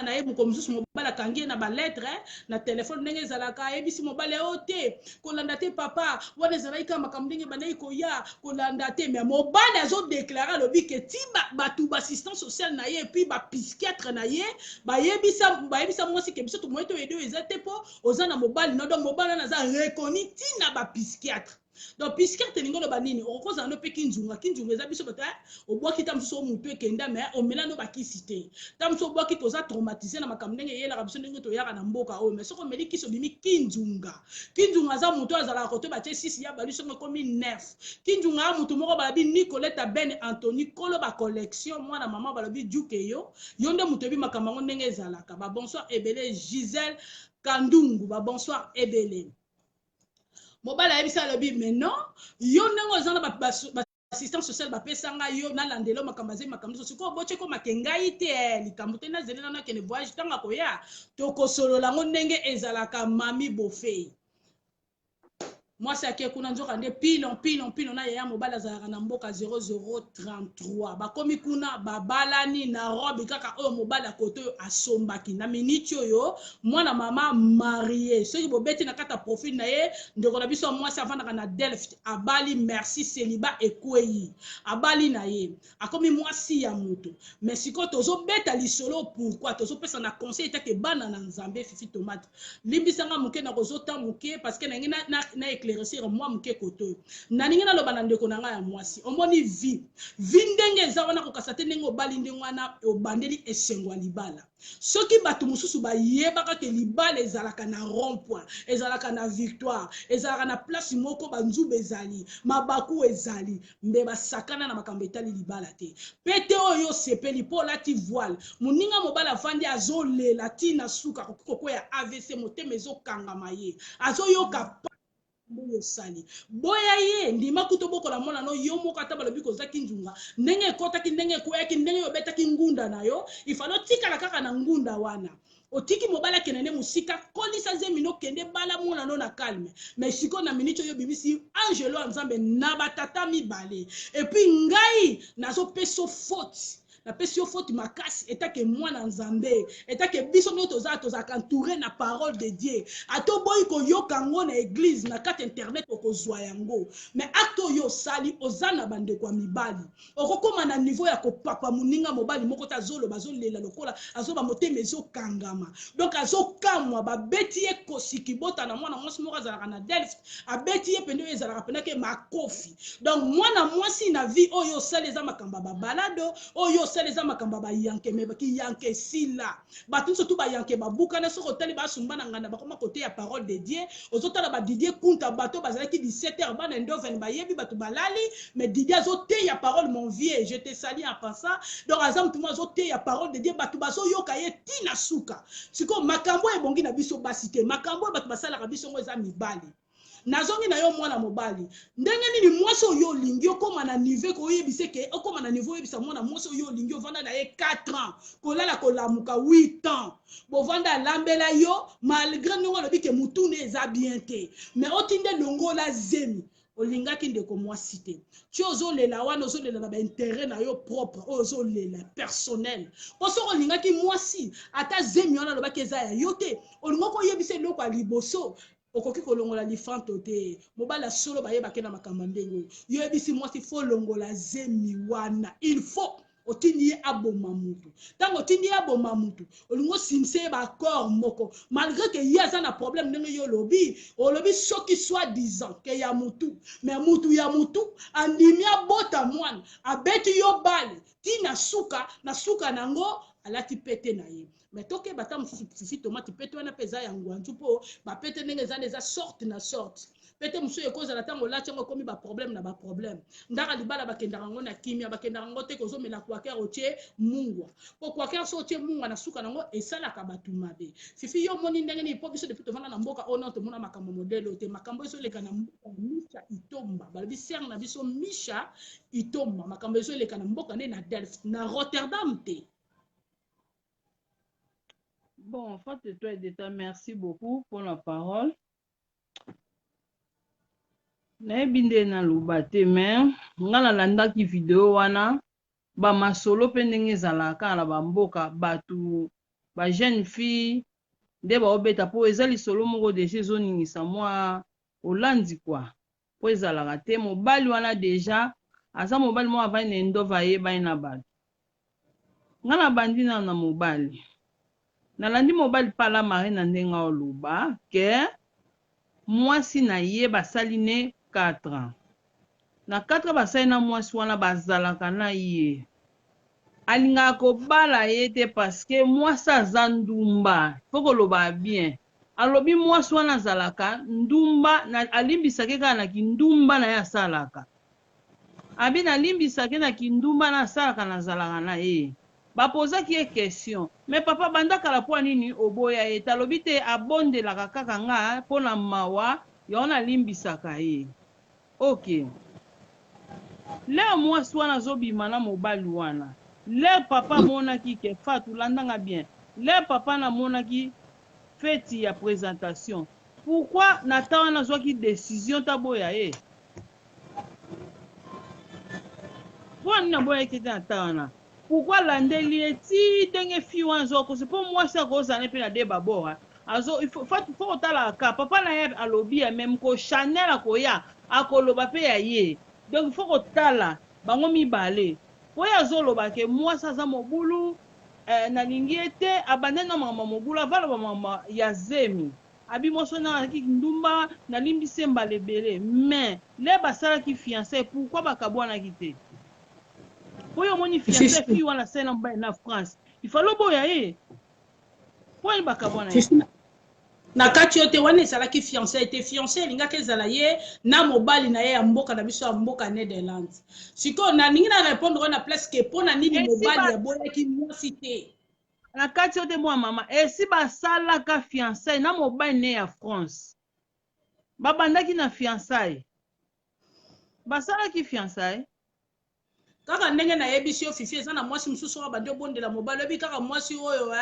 na ye muko mususu mobala kangie na ba lettre na telefone ndenge ezalaka ebisi mobala o te kolanda te papa wana ezalai kaka makambo ndenge bandai koya kolanda te mais mobala azo déclarer lobi ke ti batu ba assistance sociale na ye puis ba psychiatre na ye bayebisa mwasi ke biso to moyeto edo eza te po ozana mobali no donc mobala na za reconnu ti na ba psychiatre donc psychiatre ningo ba nini okoza no pe kinzunga eza biso bata obwaki tamso mutu ekenda mais omela no bakisi te tamso obwaki toza traumatisé na makambo ndenge yela biso ndenge to yaka na mboka oyo mais soko meli kiso bimi kinzunga za mutu azala ko to ba 6 ya baliso komi 9 kinzunga mutu moko balabi Nicoletta Ben Anthony kolo ba collection mwana mama balabi jukeyo yonde mutu bi makambo ndenge ezalaka ba bonsoir ebele Gisèle Kandungu ba bonsoir ebele mobala yebisa lobi mais non yo ndenge ozana ba assistance sociale bapesanga yo nalandelo makambaze makambo siko boche ko makengai te likambo te nazelela na kene voyage tanga koya tokosolola ngo ndenge ezalaka mami bofei Moi, c'est à kuna nzoka nde pilon na yaya mobala azalaka na mboka 0033 bakomi kuna babalani na robe kaka oyo mobala koto oyo asombaki na miniti oyo mwana mama marie soki bobeti na kata profil na ye ndeko na biso mwasi avandaka na Delft abali merci celibat ekwei abali na ye akomi mwasi ya moto mais siko tozobeta lisolo pourquoi tozopesa na conseil etake bana na nzambe fifi tomate limbisanga moke na kozota moke parce que nangi na éclaircir moi moke koto naningi na loba na ndeko na ngai ya mwasi omoni vie ndenge eza wana kokasa te ndenge obali ndenge wana obandeli esengwa libala soki bato mosusu bayebaka ke libala ezalaka na rond-point ezalaka na victoire ezalaka na place moko banzube ezali mabaku ezali mbe basakana na makambo etali libala te pete oyo sepeli po lati voile moninga mobala afandi azolela tina suka kokoya AVC motema ezokangama ye azoyoka boyo sali boya ye ndima kutobokola mona no yo moko ata balobi kozaki njunga ndenge ekotaki ndenge ekoyaki ndenge yobetaki ngunda na yo ifalo tikala kaka na ngunda wana otiki mobala kenene musika kolisa zemino kende bala mona no na calme mais siko na minute oyo bibisi angelo nzambe na batata mibale et puis ngai nazo peso faute na pesi yo faute makasi etake mwana nzambe etake biso nyo tozaka entouré na parole de Dieu ato boyi ko yokango na église na kati internet okozwa yango mais acto yo sali ozana bande kwa mibali okokoma na niveau ya kopapa muninga mobali moko ta zolo bazolela lokola azoba motema ezokangama donc azokamwa babeti ye kosiki bota na mwana mwasi moko azalaka na Delft abeti ye pende ezalaka penake makofi donc mwana mwasi na vie oyo sali eza makamba babalado oyo sali eza makamba ba yanke me ki yanke sila batu surtout ba yanke babuka na soko tali ba sumba na ngana bakoma côté ya parole de Dieu ozotala ba Didier Kunta bato bazalaki 17h bana ndoven ba yebi batu balali mais Didier azote ya parole mon vieux je te salue en passant donc azam tout azote ya parole de Dieu batu bazo yoka ye tina suka siko makambo ebongi na biso basite makambo batu basala ka biso ngo eza mibali nazongi na yo mwana mobali ndenge nini mwasi oyo lingi okoma na niveau ko yebise ke okoma na niveau yebisa mwana mwasi oyo lingi ovanda na ye 4 ans kolala kolamuka 8 ans bovanda lambela yo malgré nongo lobi ke mutune eza bien te mais otinde longola zemi olingaki ndeko mwasi te ti ozolela wana ozolela na baintérêt na yo propre ozolela personnel poso olingaki mwasi ata zemi wana lobaki eza ya yo te olingo koyebisa eloko ya liboso okoki kolongola lifanto te mobala solo bayebake na makambo ndenge yo yebisi mwasi fo longola zemi wana il faut otindi ye aboma mutu tango otindi ye aboma mutu olingo simse bakor moko malgré que ye aza na problème ndenge yo olobi soki soi-disant ke ya mutu mais mutu ya mutu andimi abota mwana abeti yo bale tina suka na suka nango alati pete na ye mais toke bata mususu fifi tomate pete wana peza ya ngwanzu po ba pete ndenge za sorte na sorte pete musu ekoza na tango lati ngo komi ba problème na ba problème ndaka libala bakendaka ngo na kimia bakendaka ngo te kozomela kwaker otie mungwa po kwaker so otie mungwa na suka nango esalaka batu mabe fifi yo moni ndenge ni po biso depuis tovanda na mboka ono tomona makambo modelo te makambo eso leka na mboka misha itomba balobi ser na biso misha itomba makambo eso leka na mboka ne na Delft na Rotterdam te. Bon, Fatou toi d'État, merci beaucoup pour la parole. Naebinde na lubate mais ngala landaki video wana ba masolo pe ndenge ezalaka na bamboka batu ba jeune fille nde baobeta po ezali solo moko deja ezoningisa mwa olandi kwa po ezalaka te mobali wana deja aza mobali moko avai na endova ayebai na bato ngala bandi na mobali nalandi mobali pala mare na ndenge oloba ke mwasi na ye basali ne 4 ans na 4 ans basali na mwasi wana bazalaka na ye alingaka kobala ye te paske mwasi aza ndumba fo koloba bien alobi mwasi wana azalaka ndumba alimbisake kaka na kindumba na ye asalaka abi nalimbisake na kindumba na asalaka nazalaka na ye bapozaki ye question mais papa bandakala po nini oboya ye talobi te abondelaka kaka nga mpo na mawa yango nalimbisaka ye ok leo mwasi wana azobima na mobali wana leo papa monaki ke Fatou landanga bien leo papa namonaki feti ya présentation pourquoi nata wana azwaki décision taboya ye mpo nini aboyaki te nata wana pourquoi alandeli ye ti ndenge fi wana azokosa mpo mwasi akozala mpe na de babora fo kotalaka papa na ye alobi ya meme ko Chanel akoya akoloba mpe ya ye donc fo kotala bango mibale po ye azoloba ke mwasi aza mobulu nalingi ye te abande na mama mobulu avaloba mama ya zemi abi mwasi wana azalaki ndumba nalimbisi mbala ebele mais le basalaki fiancé pourquoi bakabwanaki te po yo omoni fiancé fi wana sena mobali na France ifalo boya ye po ye bakabwana ye na kati yo te wana ezalaki fiancé ete fiancé elingaki ezala ye na mobali na ye ya mboka na biso ya mboka Netherlands sikoyo nalingi na répondre wana presque mpo na nini mobali aboyaki mwasi te na kati yo te mwa mama esi basalaka fiancé na mobali ne ya France babandaki na fiancé basalaki fiancé kaka ndenge nayebisi yo fifi eza na mwasi mosusu oyo bandi obondela mobali oyebi kaka mwasi oyo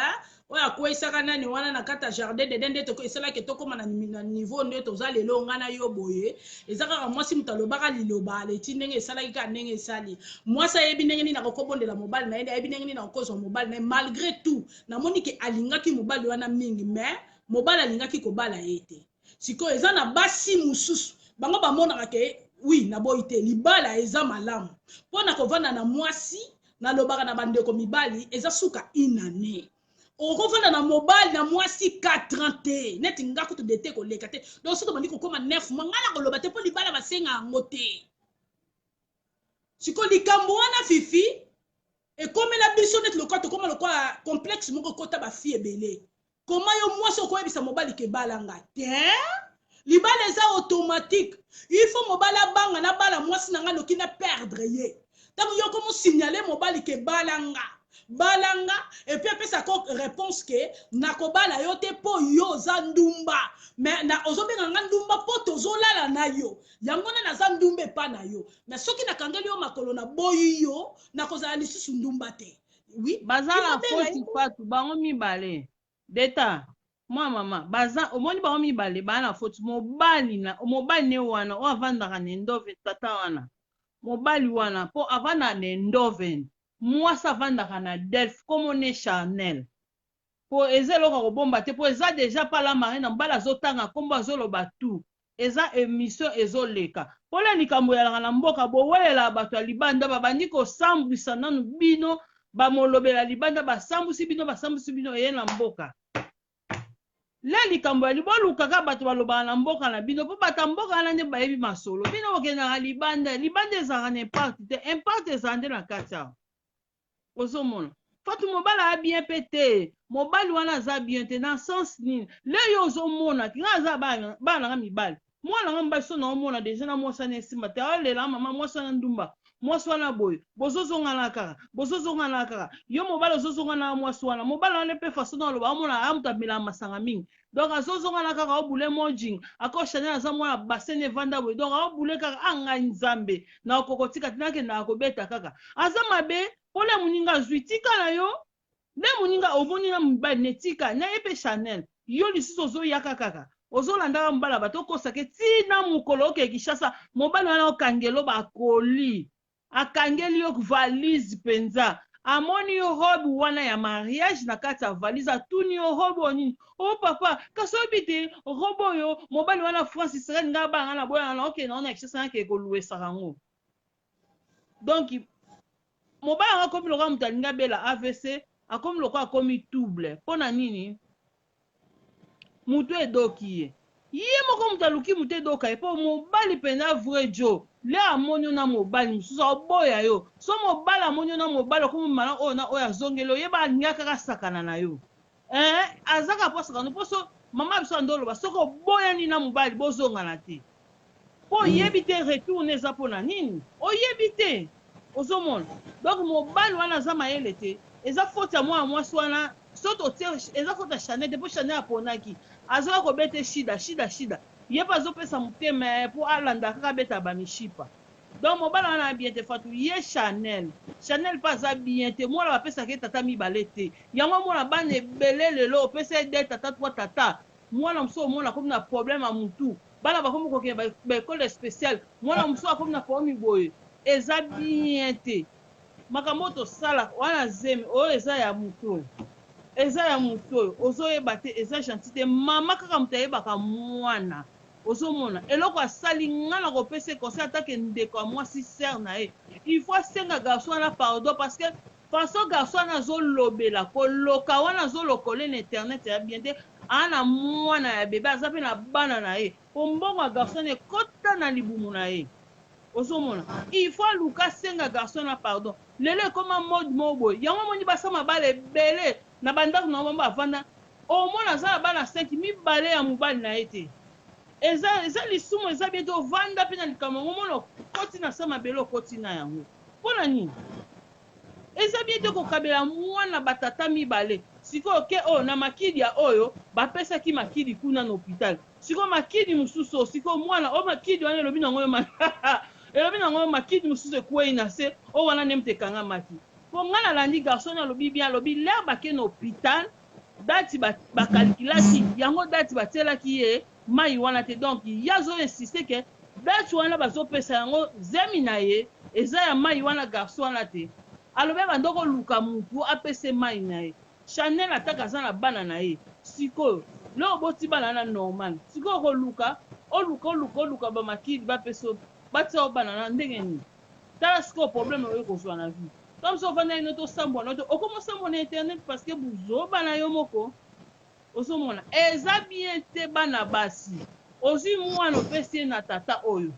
oyo akweyisaka nani wana na kati ya jardin de nde esalaki tokóma na niveau nde toza lelo nga na yo boye eza kaka mwasi moto alobaka liloba aleti ndenge esalaki kaka ndenge esali mwasi ayebi ndenge nini akokobondela mobali na ye ayebi ndenge nini akokozwa mobali na ye malgré tout namoni ke alingaki mobali wana mingi mais mobali alingaki kobala ye te sikoyo eza na basi mosusu bango bamonaka ke oui naboyi te libala eza malamu mpona kovanda na mwasi nalobaka na bandeko mibali eza suka inane okovanda na mobali na mwasi 4 ans te neti nga kutu de te koleka te donc soki tobandi kokóma 9 mois nga na koloba te mpo libala basenga yango te sikoyo likambo wana fifi ekomela biso neti lokola tokóma lokola complexe moko ekota bafille ebele koma yo mwasi okoyebisa mobali kebalanga te libala eza automatique il faut mobali abanga na bala mwasi na nga noki na perdre ye ntango yo komosignale mobali ke balanga epuis apesa ko réponse ke nakobala yo te mpo yo oza ndumba mais ozobenga nga ndumba mpo tozolala na yo yango nde naza ndumba epa na yo mais soki nakangeli yo makolo na boyi yo nakozala lisusu ndumba te oui bazala foti patu bango mibale deta mwa mama baza omoni bango mibale baa na foti mobali ne wana oyo avandaka na endove tata wana mobali wana mpo avanda na endove mwasi avandaka na Delphes komone Chanel po eza eloko kobomba te po eza deja pala mari na mobali azotanga kombo azoloba tu eza émission ezoleka mpona likambo yalaka na mboka bowelela bato ya libanda babandi kosambwisa nanu bino bamolobela libanda basambwisi bino eye na mboka le likambo ya libolukaka bato balobaka na mboka na bino mpo bato ya mboka wana nde bayebi masolo bino bokendaka libanda ezalaka na imparte te imparte ezala nde na kati awa ozomona fatu mobali aza bien mpe te mobali wana aza bien te na sens nini le yo ozomona kinga aza bana nanga mibali mwana nga mobali so naomona deja na mwasi wana esimba te aolela mama mwasi wana ndumba mwasi wana boye bozozongana kaka yo mobali ozozongana na mwasi wana mobali wana mpe faso na aloba amona amutu amela masanga mingi donc azozongana kaka aobule mojing ako Chanel aza mwana basene evanda boye donc aobule kaka angai nzambe na okokotika tinakenda akobeta kaka aza mabe pole moninga azwi tika na yo nde moninga omoni na mobali ne tika na ye mpe Chanel yo lisusu ozoyaka kaka ozolandaka mobali bato okosake tina mokolo oke Kinshasa mobali wana okangelo bakoli akangeli yo valise penza amoni yo robe wana ya mariage na kati ya valise atuni yo robe onini o papa kasi oyebi te robe oyo mobali wana France Israel nga banga na boya na okende wana Kinshasa yake ekoluesaka yango donc mobali anga akomi lokola moto alingi abela AVC akomi lokola akomi double mpo na nini mutu edoki ye moko moto aluki mutu edoka ye mpo mobali mpenza vrai jo le amoni yo na mobali mosusu aboya yo so mobali amoni yo na mobali okomi mala oyo na oyo azongeli oyeba alingi kaka sakana na yo azaka mpo sakana mpo so mama biso andoloba soki oboyani na mobali bozongana te mpo oyebi te retourne eza mpo na nini oyebi te ozomona donc mobali wana aza mayele te eza faute ya mwana mwasi wana so totie eza faute ya Chanel te mpo Chanel aponaki azoka kobeta shida ye mpe azopesa motema mpo alanda kaka beta bamishipa donc mobali wana abien te fatu ye Chanel mpe aza bien te mwana bapesaka ye tata mibale te yango mwana bana ebele lelo opesa ye de tata 3 tata mwana mosusu omona komi na problème ya mutu bana bakomi kokende baekole spéciale mwana mosusu akomi na problème boye eza bien te makambo tosala wana zemi oyo eza ya mutu oyo eza ya mutu oyo ozoyeba te eza gentil te mama kaka moto ayebaka mwana ozomona eloko asali nga na kopesa conseil atake ndeko ya mwasi sere na ye il faut asenga garçon wana pardon parce que façon garçon wana azolobela koloka wana azolokola na internet ya bien te ana mwana ya bebe aza mpe na bana na ye po mbongo ya garçon ekota na libumu na ye ozomona il faut aluka asenga garçon na pardon lelo ekoma mode moko boye yango moni basama bala ebele na bandako na bango bavanda omona aza na bana 5 mibale ya mobali na ye te eza lisumu eza bien te ovanda mpe na likambo yango omona okoti na sa mabele okoti na yango mpona nini eza bien te kokabela mwana batata mibale sikoyo ke oyo na makidi ya oyo bapesaki makidi kuna na hôpital sikoyo makidi mosusu sikoyo mwana oyo makidi wana elobi nango elobi nango makidi mosusu ekwei na se oyo wana nde moto ekangamaki mpo ngai nalandi garçon alobi bien alobi lere bake na hôpital dati bakalikilaki yango dati batielaki ye mai wana te donc ye azoinsiste ke dati wana bazopesa yango zemi na ye eza ya mai wana garçon wana te alobi bando koluka mutu apese mai na ye Chanel ataka aza na bana na ye sikoyo leo boti bana na normal sikoyo oluka bamakidi bapesa batia bana na ndenge nini tala sikoyo problème oyo kozwa na vie comme ça ovanda ino tosambwa na to okomosambwa na internet parce que buzoba na yo moko ozomona eza bien te bana basi ozwi mwana opesi ye na tata oyo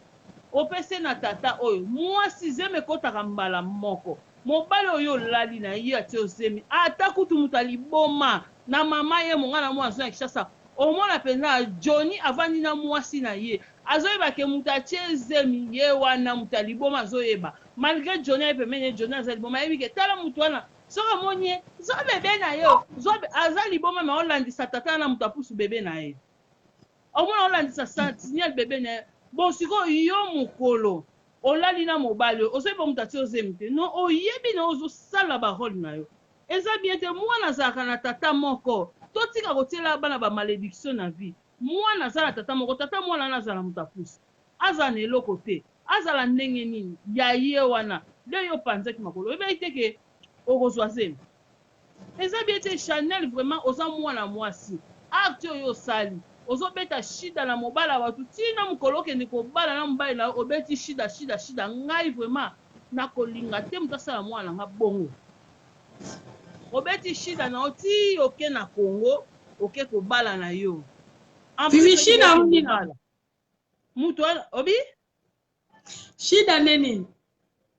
opesi ye na tata oyo mwasi zemi ekotaka mbala moko mobali oyo olali na ye atie ozemi ata kutu moto aliboma na mama ye mongana mwana azo ya kishasa omona mpenza Johnny avandi na mwasi na ye azoyeba ke moto atie ezemi ye wana moto aliboma azoyeba malgré Johnny aye pembeni ye Johnny aza liboma ayebi ke tala moto wana soki amoni ye zo bebe na ye aza liboma ma olandisa tata na moto apusu bebe na ye omona olandisa signal bebe na ye bon sikoyo yo mokolo olali na mobali ozoyeba moto atie ozemi te non oyebi na ozosala barole na yo eza bien te mwana azalaka na tata moko totika kotiela bana bamalédiction na vie mwana aza na tata moko tata mwana wana azala moto apusu azala na eloko te azala ndenge nini ya ye wana nde yo panzaki makolo oyebi te ke okozwa zemi eza bien te Chanel vraiment oza mwana mwasi acte oyo osali ozobeta shida na mobala watu tina mokolo okende kobala na mobali na obeti shida ngai vraiment nakolinga te moto asala mwana nga bongo obeti shida na oti oke na Congo oke kobala na yo Vivi shida undina mutu obi shida nini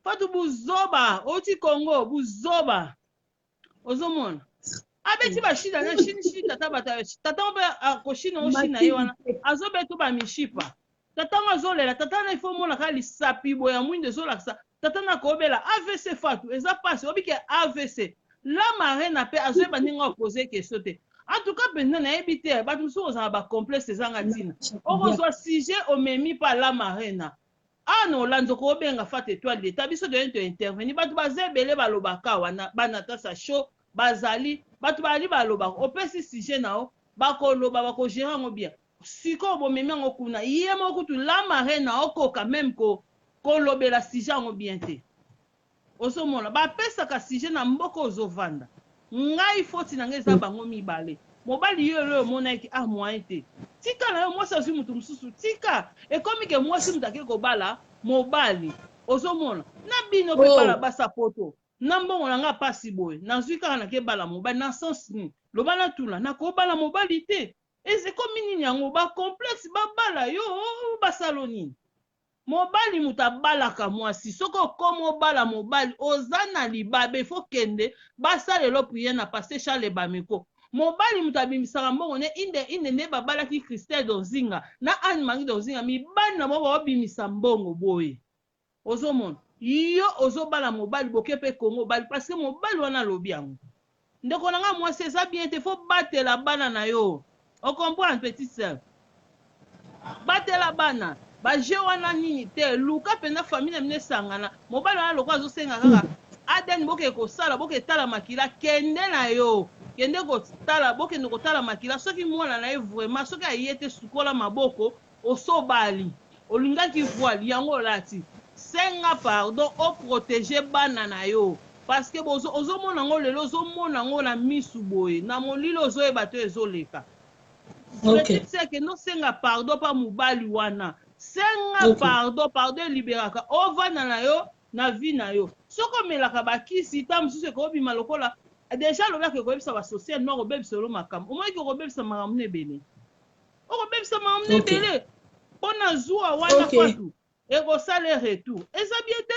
fatu buzoba oti Congo buzoba ozomona abeti bashida na shini tata tata mpe akoshina oshina ye wana azobeta bamishipa tata ngo azolela tata na ifo mona kaka lisapi boya mwinde ezolakisa tata na kobela AVC fatu eza pasi obike AVC la marraine mpe azoyeba ndenge apose question te en tout cas mpenza nayebi te bato mosusu ozala bacomplexe ezanga ntina okozwa sujet omemi pa la marraine ana olanzo kobenga fata étoile d'état biso toyeni tointervenir bato baza ebele balobaka wana banatasa show bazali bato bali balobaka opesi sujet nao bakoloba bakogere yango bien sikoyo bomemi yango kuna ye moko kutu la marraine okoka meme kolobela sujet yango bien te ozomona bapesaka sujet na mboka ozovanda ngai foti na ngai eza bango mibale mobali yo oyo omonaki moyen te tika na yo mwasi azwi motu mosusu tika ekomi ke mwasi moto akei kobala mobali ozomona na bino mpe bala basa poto na mbongo na nga pasi boye nazwi kaka nakebala mobali na sens nini loba natuna nakobala mobali te ekomi nini yango bacomplexe babala yo basalo nini mobali moto abalaka mwasi soki okoma obala mobali oza na libabe ifo kende basalelo priere na paster Charles Bameko mobali moto abimisaka mbongo ne inde nde babalaki Christelle Donzinga na Anne Marie Donzinga mibali na bango babimisa mbongo boye ozomona yo ozobala mobali boke mpe kongo mobali parce que mobali wana alobi yango ndeko na nga mwasi eza bien te fo batela bana na yo ocomprendre petite sœur batela bana baje wana nini te luka mpenza famille na mine esangana mobali wana loko azosenga kaka adeni boke kosala boke etala makila kende na yo kende kotala bokende kotala makila soki mwana na ye vraiment soki aye te sukola maboko osobali olingaki voile yango olati senga pardon oprotege bana na yo parce que ozomona yango lelo ozomona yango na misu boye na molili ozoyeba te ezoleka petite sœur kende osenga pardon pa mobali wana senga pardon eliberaka ovanda na yo na vie na yo soki omelaka bakisi ta mosusu ekobima lokola déjà lobaki ekobebisa basocial noir obebisa olo makambo omoki okobebisa makambo na ebele okobebisa makambo na ebele mpona zuwa wana fatu ekosala retour eza bien te.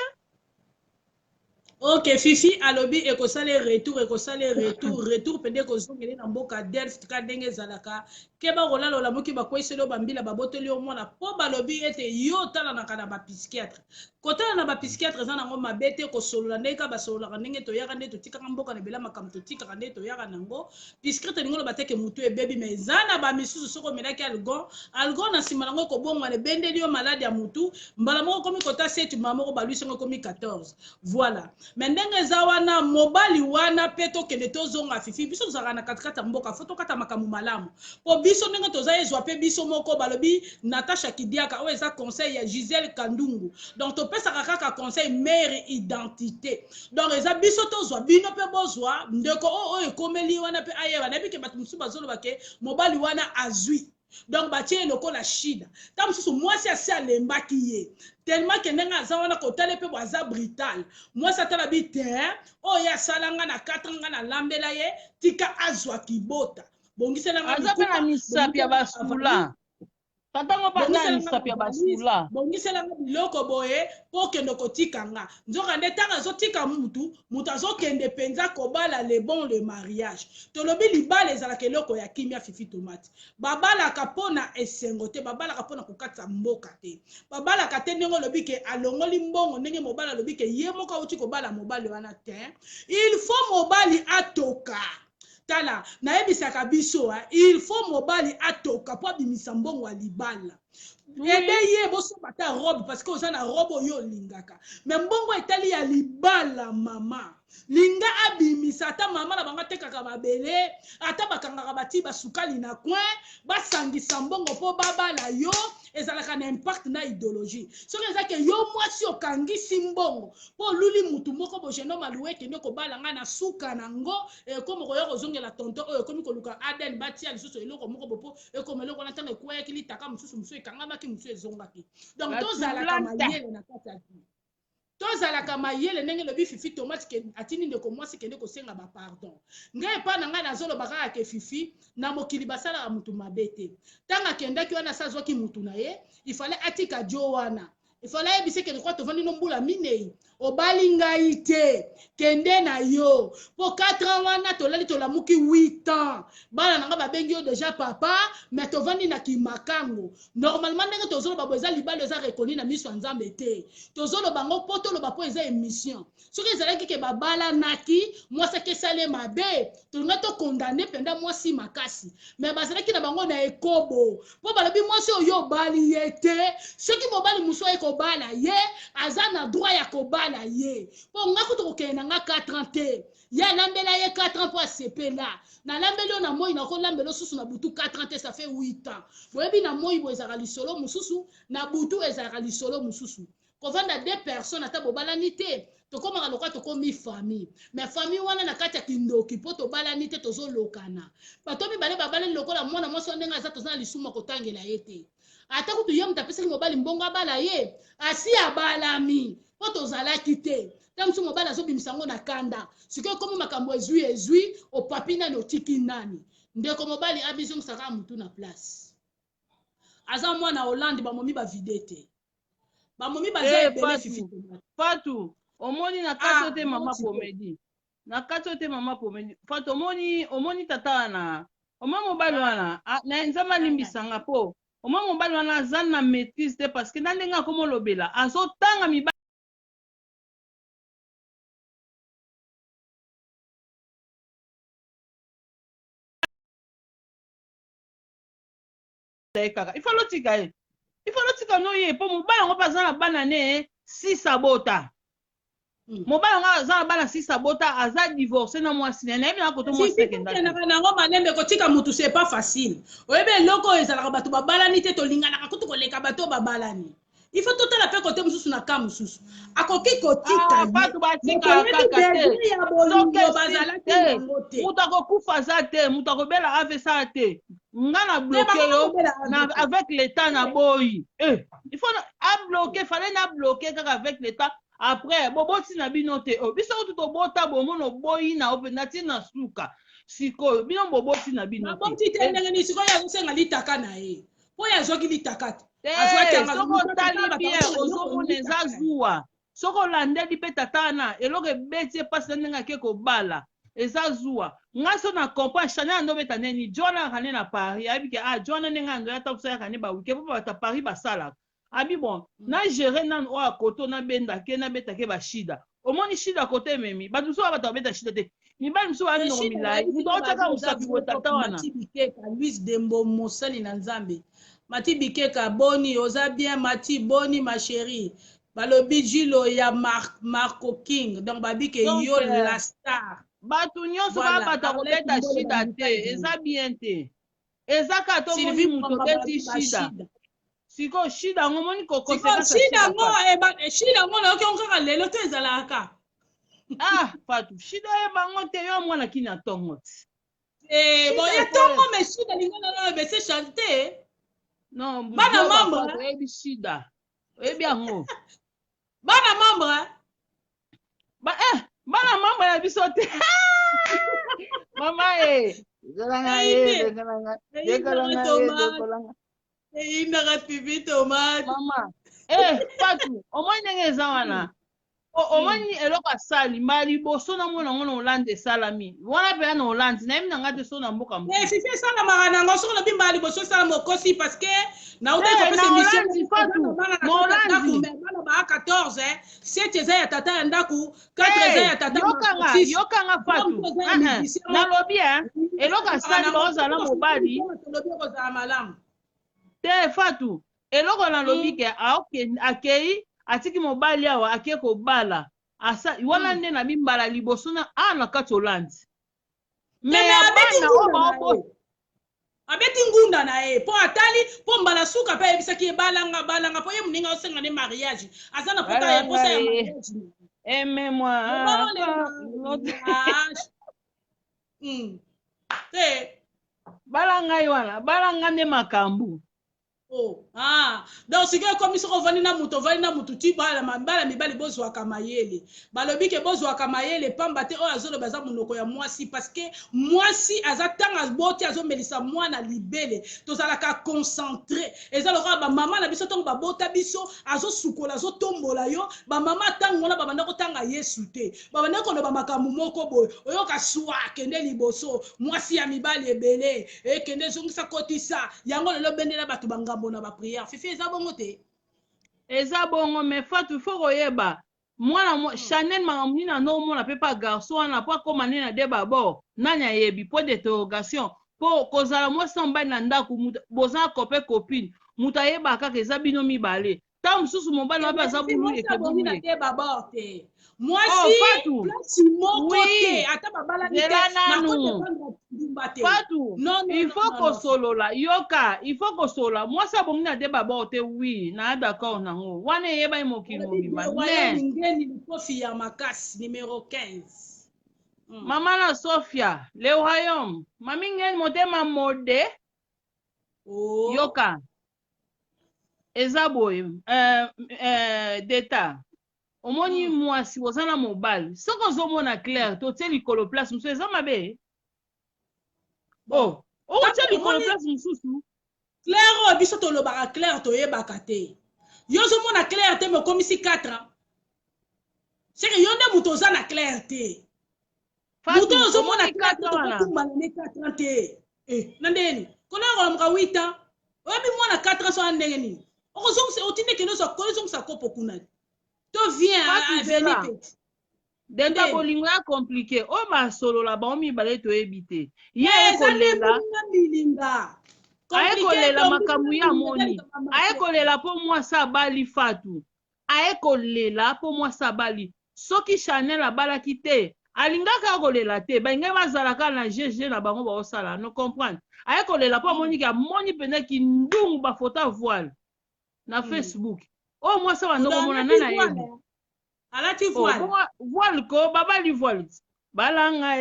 Ok, Fifi alobi ekosala retour pende kozongeli na mboka Delft ka ndenge ezalaka ke bakolala olamuki bakweseli oyo bambila baboteli yo mwana mpo balobi ete yo otalanaka na bapsychiatre kotala na bapsychiatre eza nango mabe te kosolola ndenge ka basololaka ndenge toyaka nde totikaka mboka na ebela makambo totikaka nde toyaka nango psychiatre ningo loba teke mutu ebebi me eza na bamisusu soki omelaki algon na nsima nango ekobongwana ebendeli yo maladi ya mutu mbala moko komi kota 7 mama moko balwisango ekomi 14 voilà me ndenge eza wana mobali wana mpe tokende tozonga Fifi biso tozalaka na katikati ya mboka fo tokata makambo malamu po biso ndenge toza ezwa mpe biso moko balobi Natasha Kidiaka oyo eza conseil ya Gisèle Kandungu donc topesaka kaka conseil meilleure identité donc eza biso tozwa bino mpe bozwa ndeko oyo ekomeli wana mpe ayeba nayebi ke bato mosusu bazoloba ke mobali wana azwi donc batie lokola shida ta mosusu mwasi asi alembaki ye tellement ke ndenge aza wana kotala mpe bo aza brutal mwasi atala bi te oyo asalanga na 4 ans nga na lambela ye tika azwa kibota bongiselanga aza mpe na misapi ya basula tatango bana misapi ya basula bongiselanga biloko boye po kende kotikanga nzoka nde tanga azotika mutu azokende penza kobala le bon le mariage tolobi libala ezalaka eloko ya kimia Fifi Tomate babalaka mpona esengo te babalaka mpona kokatisa mboka te babalaka te ndenge olobi ke alongoli mbongo ndenge mobali alobi ke ye moko auti kobala mobali wana te il faut mobali atoka tala nayebisaka biso il faut mobali atoka po abimisa mbongo ya libala ebe ye bosomba ta robe parce que oza na robe oyo olingaka me mbongo etali ya libala mama linga abimisa ata mama na bango atekaka mabele ata bakangaka bati basukali na coin basangisa mbongo mpo babala yo ezalaka na impact na idéologie soki ezaki yo mwasi okangisi mbongo mpo oluli mutu moko bogeno maluwe ekende kobala ngai na suka nango ekomi koya kozongela tonto oyo ekomi koluka aden batia lisusu eloko moko bopo ekomi eloko wana ntango ekweyaki litaka mosusu ekangamaki mosusu ezongaki donc tozalaka mayele na kati ya tozalaka mayele ndenge lobi Fifi Tomate atini ndeko mwasi kende kosenga bapardon ngai epa na ngai nazoloba kaka ke Fifi na mokili basalaka mutu mabe te ntango akendaki wana asazwaki mutu na ye ifale atika jo wana ifale ayebise kende kwa tovandi no mbula minei obali ngai te kende na yo po 4 ans wana tolali tolamuki 8 ans bana nanga babengi yo déjà papa mais tovandi na kimakango normalement ndenge tozoloba bo eza libalo eza rekoni na miso ya Nzambe te tozoloba ngo po toloba po eza émission soki ezalaki ke babala naki mwasi kesale mabe tolinga tokondane penda mwasi makasi mais bazalaki na bango na ekobo po balobi mwasi oyo obali ye te soki mobali mosusu ekobala ye aza na droit ya kobala la ye po ngako to kokena nga 4 ans te ya lambela ye 4 ans po asepela na lambelo na moi na ko lambelo susu na butu 4 ans te ça fait 8 ans boyebi na moi bo ezaka lisolo mususu na butu ezaka lisolo mususu kovanda 2 personnes ata bobalani te tokomaka loka tokomi famille mais famille wana na kati ya kindoki po tobalani te tozolokana bato mibale babalani lokola mwana mwasi ndenge aza tozana lisuma kotangela ye te ata kutu ye mutapesaki mobali mbongo abala ye asi abalami po tozalaki te tamsu mobali azobimisa ngo na kanda sikoyo komi makambo ezwi opapi nani otiki nani ndeko mobali abizongisaka mutu na place aza mwana Hollande bamomi bavide te bamomi baza ebele Fifi Fatu omoni na kati te mama pomedi na kati te mama pomedi Fatu omoni tata na oma mobali wana na nzama limbisanga po oma mobali wana aza na maîtrise te parce que na ndenge akomolobela azotanga mibali kaka il faut lotika no ye po mobali yango paza na bana ne 6 abota mobali nga aza na bana 6 abota aza divorcé na mwasi na yebi na koto mwasi sekenda nango malembe kotika mutu c'est pas facile oyebe eloko ezalaka bato babalani te tolinganaka kutu koleka bato babalani il faut totala pe kote mosusu na ka mosusu akoki kotika bato batikaka te mutu akokufa aza te mutu akobela avesa te nga na bloke yo avec l'état na boyi il faut abloke fallait na bloke kaka avec l'état après boboti na bino te biso kutu tobota bomono boyi na opena ti na suka sikoyo bino boboti na bino te te ndenge ni sikoyo azosenga litaka na ye po yazwaki litaka te soko otali bien ozomona eza zuwa soko olandeli mpe tatana eloko ebeti epasi na ndenge ake kobala eza zuwa nga so na comprendre chanel andobeta neni jwana akane na paris ayebike jwana ndenge ando yata kosalaka ne bawike mpo bata paris basalaka abi bon na gere nanu oyo akoto nabendake nabetake bashida omoni shida kote ememi bato mosusu bato babeta shida te mibali mosusu babinoko milai mutu otaka mosapi botata wana Louis Dembo mosali na nzambe Mati Bikeka boni oza bien Mati boni ma chérie balobi jilo ya Marco King donc babike yo la star bato nyonso babata kobeta shida te eza bien te eza ka tomoni mutu obeti shida siko shida ngo moni kokoseka shida ngo na okionga lelo to ezalaka Fatou shida e bango te yo mwana kina tongo bon ya tongo mais shida lingana na bese chanter non bana membre ebi shida ebi yango bana membre bana membre ya biso te mama Inaka pipi tomate. Mama. Fatou, omoni ndenge eza wana. Omoni eloko asali mali boso na mwana ngona Hollande salami. Wana pe na Hollande na yemi nanga te so na mboka mbo. Fifi sala marana ngoso na bimali boso sala mokosi parce que na uta ko pesa mission Fatou. Hollande bana ba 14 7 eza ya tata ya ndaku 4 eza ya tata yokanga Fatou. Na lobi eloko asali bozala mobali. Lobi ko za malamu. Te Fatou eloko na lobi ke akei atiki mobali awa ake kobala asa wana nde na bimbala liboso na na kati Hollande mais abeti ngunda na ye po atali po mbala suka pe ebisaki balanga po ye muninga osenga ne mariage asa na pota ya posa ya mariage te balanga wana balanga ne makambu donc sike komi soko vani na mutu ti bala mibali bozwaka mayele balobi ke bozwaka mayele pamba te oyo azoloba aza monoko ya mwasi parce que mwasi aza tanga boti azomelisa mwana libele tozalaka concentré eza lokola bamama na biso ntango babota biso azosukola azotombola yo bamama ntango wana babanda kotanga yesu te babanda koloba makambo moko boye oyoka swa akende liboso mwasi ya mibali ebele ekende ezongisa kotisa yango lelo bendela bato banga bona ba prière fifi eza bongo te eza bongo mais Fatou faut koyeba mwana Chanel makamuni na no mona pe pa garçon wana po akoma nini na deba bo nani ayebi point d'interrogation po kozala mwasi mbali na ndako boza kope copine mutu ayeba kaka eza bino mibale ta mosusu mobali wape aza bulu ekebulu mwasi place moko te ata babala ni te Fatou il faut kosolola yoka il faut kosola mwasi abongi na de baba te oui na d'accord nango wana yeba mokili mobimba mais ngeni kofi ya makasi numéro 15 Mama na Sophia le royaume mami ngeni motema mode yoka eza boye deta omoni mwasi ozana mobali soko ozomona clair totie likolo place mosusu eza mabe okotia likolo place mosusu clair biso tolobaka clair toyebaka te yo ozomona clair te mokomisi 4 ans seke yo nde moto oza na clair te moto ozomona 4 ans tokumbana ne 4 ans te na ndeni konakola moka 8 ans oyebi mwana 4 ans soa ndenge nini okozongisa otindekende ozongisa kopo kuna to vient venir denta bolingo ya compliqué oyo basolola bango mibale toyebi te ye ayekolela makambo ya moni ayekolela mpo mwasi abali Fatou ayekolela mpo mwasi abali soki Chanel abalaki te alingaka kolela te balingai bazalaka na GG na bango baosala no comprendre aye kolela mpo amoni amoni pene kindungu bafoto voile na Facebook oyo mwasi abanda komona nani ayebi alati voile ko babali voile balanga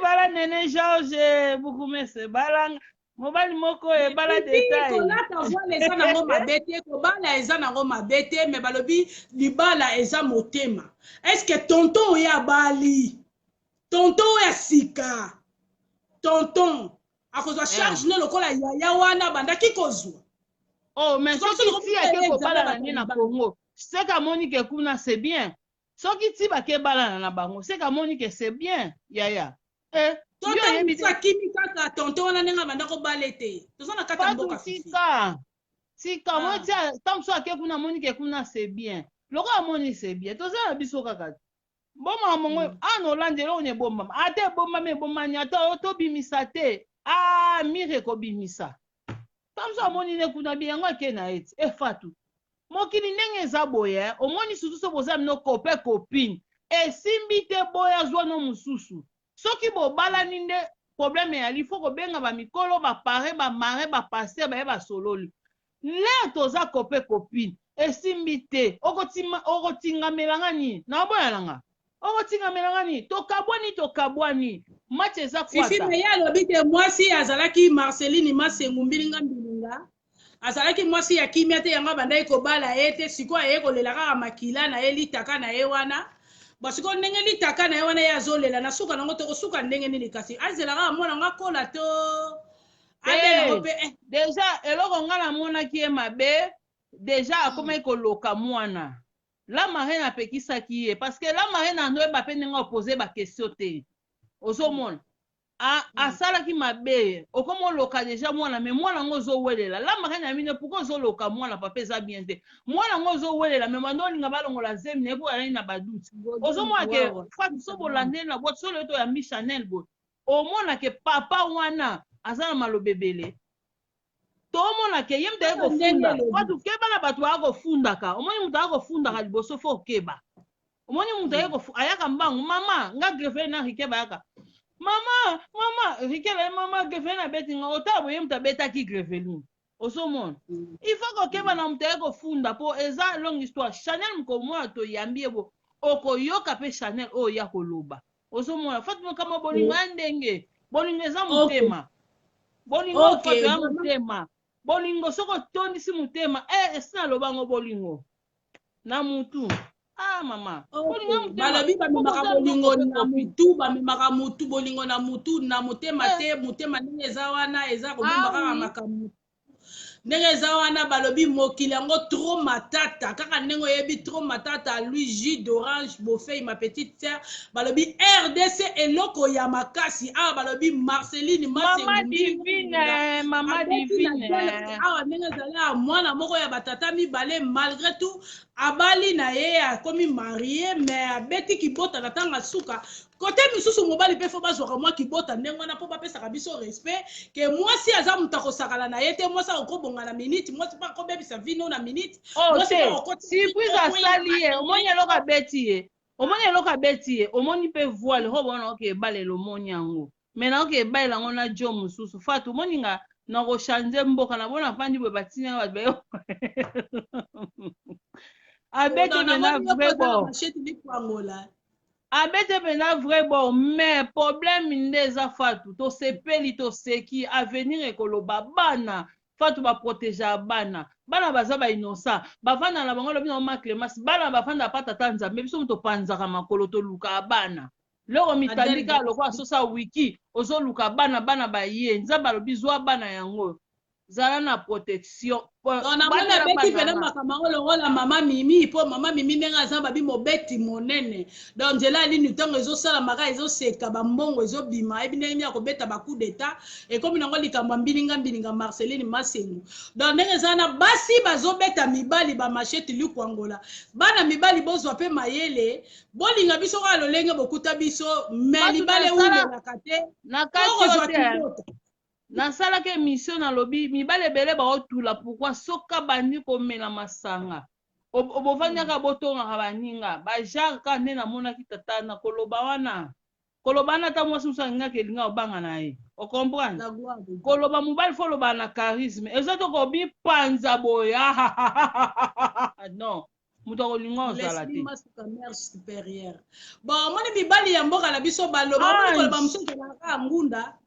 bala nene George bukumese balanga mobali moko ebala detail kolata voile eza nango mabe te kobala eza nango mabe te me balobi libala eza motema eske tonton oyo abali tonton oyo asika tonton akozwa charge ne lokola yaya wana bandaki kozwa mais soki ti ake kobala na nde na Congo seka moni ke kuna c'est bien soki ti bake balana na bango seka moni ke c'est bien yaya akimi kaka tonton wana ndenge abanda kobala te toza na kati ya mboka tika moti ntango so ake kuna moni ke kuna c'est bien lokola moni c'est bien toza na biso kaka bomaka mongo ana olande eloko na ebombama ata ebombama ebombani ata tobimisa te mire ekobimisa ntango so amoni ne kuna bi yango ake na eti efatu mokili ndenge eza boye omoni susu so boza mino copain copine esimbi te boye azwa no mosusu soki bobalani nde problème eyali fo kobenga bamikolo bapare bamare bapaster baye basololi le toza copain copine esimbi te okotingamelanga nini naboyananga okotingamelanga nini tokabwani match eza kwata fifi ye alobi te mwasi azalaki Marceline Masengu mbilinga azalaki mwasi ya kimia te yango bandai kobala ye te sikoyo aye kolela kaka makila na ye litaka na ye wana basiko ndenge litaka na ye wana ye azolela na suka nango tokosuka ndenge nini kasi azela kaka mwana ngo akola to deja eloko nga namonaki ye mabe deja akomaki koloka mwana la marraine apekisaki ye parce que la marraine andoyeba mpe ndenge opose bakestio te ozomona asalaki mabe okoma oloka deja mwana me mwana ngo ozowelela la marraine ya mine pourkoi ozoloka mwana papa eza bien te mwana ngo ozowelela me bando olinga balongola zemi na ebo yalani na baduti ozomona ke fatu so bolandeli na boite solo eto ya mi Chanel boye omona ke papa wana aza na maloba ebele tomona ke ye mutu aye kofunda fatu keba na bato aya kofundaka omoni mutu aya kofundaka liboso fo okeba omoni mutu ayaka mbangu mama nga grefele na rikeba yaka mama rikela mama grefele na beti nga otabo ye mutu abetaki grefele ozomona ifo kokeba na mutu aye kofunda po eza longue histoire Chanel mukomona toyambi ebo okoyoka mpe Chanel oyo ya koloba ozomona fatu mokama bolingo ya ndenge bolingo eza motema bolingo fatu ya motema bolingo soko tondisi motema esi nalobango bolingo na mutu mama balobi bamemaka bolingo na mutu bamemaka mutu bolingo na mutu na motema te motema ndenge eza wana eza kobomba kaka makambo ndenge eza wana balobi mokili yango trop matata kaka ndenge oyebi trop matata lui jus d'orange bofei ma petite sœur balobi RDC eloko ya makasi awa balobi Marceline mama divine awa ndenge ezali ya mwana moko ya batata mibale malgré tout abali na ye akomi marie mais abeti kibota na ntango asuka kote misusu mobali mpe fo bazwaka mwa kibota ndenge wana mpo bapesaka biso respect ke mwasi aza mutu akosakala na ye te mwasi akokobonga na minute mwasi mpo akobebisa vino na minute surprise asali ye omoni eloko abeti ye omoni mpe voile ho bona oke ebalela omoni yango me naoke ebalela yango na jo mosusu fatu omoni nga nakochange mboka na bona fandi boye batina bato bayo abeti mena vrai bon abete pena vrai bon mais problème nde eza fatu tosepeli toseki avenir ekoloba bana fatu baproteja bana baza bainosa bafanda na bango lobi na oma clémence bana bafanda apatata nzambe biso topanzaka makolo toluka bana loko mitandika lokola sosa wiki ozoluka bana baye nzambe alobi zwa bana yango zala na protection namona beti pena makambo longola mama mimi po mama mimi ndenge aza babi mobeti monene donc nzela alini ntango ezosalamaka ezoseka bambongo ezobima ebi ndenge ya kobeta bacoup d'état ekomi nango likambo mbilinga Marceline Masengu donc ndenge eza na basi bazobeta mibali bamasheti likwangola bana mibali bozwa mpe mayele bolinga biso kaka lolenge bokuta biso me libale ulelaka te okozwa kibota nasalaki émission nalobi mibale ebele baotula pourkui soka bandi komela masanga obovanyaka botongaka baninga bajaka nde namonaki tata na koloba wana ata mwasi mosu alingaka elinga obanga na ye okomprendre koloba mobali fo oloba na charisme eza toko bipanza boya non moto akolinga ozala te bon omoni mibali ya mboka na biso baloba omoni koloba mosu ezalaka ngunda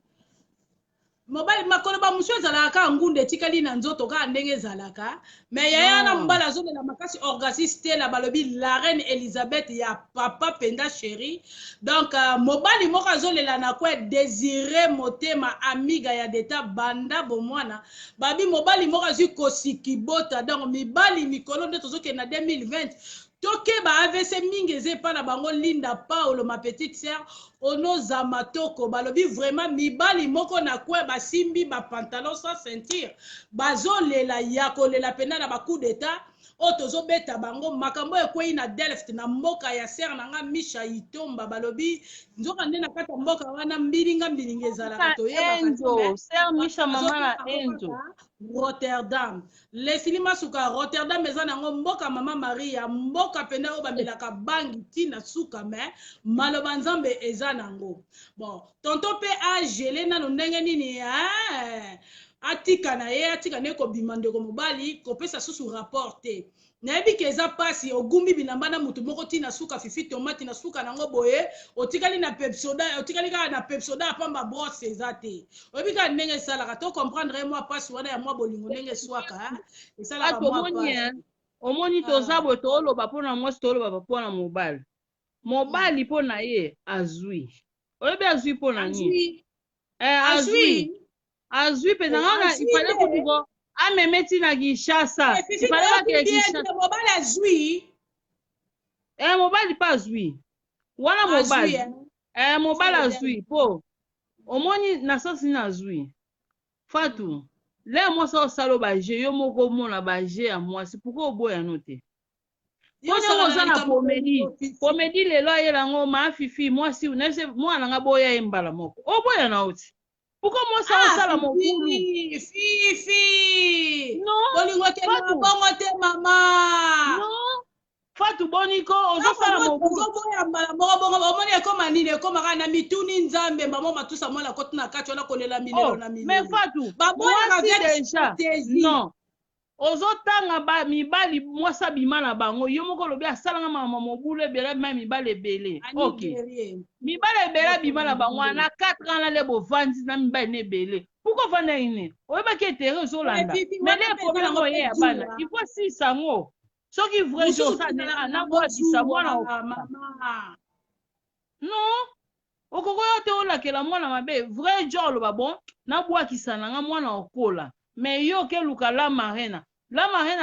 mobali makoloba mosu ezalaka ngunda etikali na nzoto kaka ndenge ezalaka me yaya na mobali azolela makasi orgasme stela balobi la reine Elisabeth ya papa penda chéri donc mobali moko azolela na kwe désiré motema amiga ya deta banda bomwana babi mobali moko azwi kosikibota donc mibali mikolo nde tozokende na 2020 tokeba AVC mingi eza epai na bango Linda Paolo ma petite sœur onoza matoko balobi vraiment mibali moko na kwe basimbi bapantalon sans ceinture bazolela ya kolela pena na bacoup d'état o tozobeta bango makambo ekwei na Delft na mboka ya sœur nanga Misha Itomba balobi nzoka nde na kati ya mboka wana mbilinga ezalaka toyebaka sœur Misha mama na Enzo Rotterdam lesili masuka Rotterdam eza nango mboka mama Maria mboka pena oyo bamelaka bangi tina suka me maloba nzambe eza nango bon tonto pe agele nano ndenge nini atika na ye kobima ndeko mobali kopesa susu rapport te nayebi ke eza pasi ogumbi bilamba na mutu moko tina suka fifi tomati na suka nango boye otikali na pepsoda otikali kaka na pepsoda apamba brosse eza te oyebi kaka ndenge esalaka to comprendre mwa pasi wana ya mwa bolingo ndenge eswaka esalaka mwa pasi omoni toza boye tooloba mpona mwasi tooloba mpona mobali mpona ye azwi oyebi azwi mpona nini azwi mpenza ngaka ifale kutuko amemeti na Kinshasa ifale bake Kinshasa mobali azwi mobali pa azwi wana mobali azwi po omoni na sasi na azwi Fatu le mwasi osala baje yo moko omona baje ya mwasi pourquoi oboya no te pona oza na komedi lelo ayelango maafifi mwasi mwana nga boya ye mbala moko oboya na oti pourquoi mwasi osala mokulu fifi bolingo te bongo te mama Fatu boniko ozosala mokulu ozoboya mbala moko bongo omoni ekoma nini ekomaka na mituni nzambe mbamo matusa mwana koti na kati wana kolela milelo na milelo mais Fatu mwasi deja non ozotanga mibali mwasi abima na bango yo moko olobi asalanga mama mobulu ebele ma mibali ebele mibali ebele abima na bango wana 4 ans nale bovandi na mibali na ebele pourquoi vanda ine oyebaki etere ozolanda mais le problème oyo ye ya bana il faut sisango soki vrai jour na bwakisa mwana non okokoya te olakela mwana mabe vrai jour oloba bon nabwakisa nanga mwana okola mais yo keluka la marena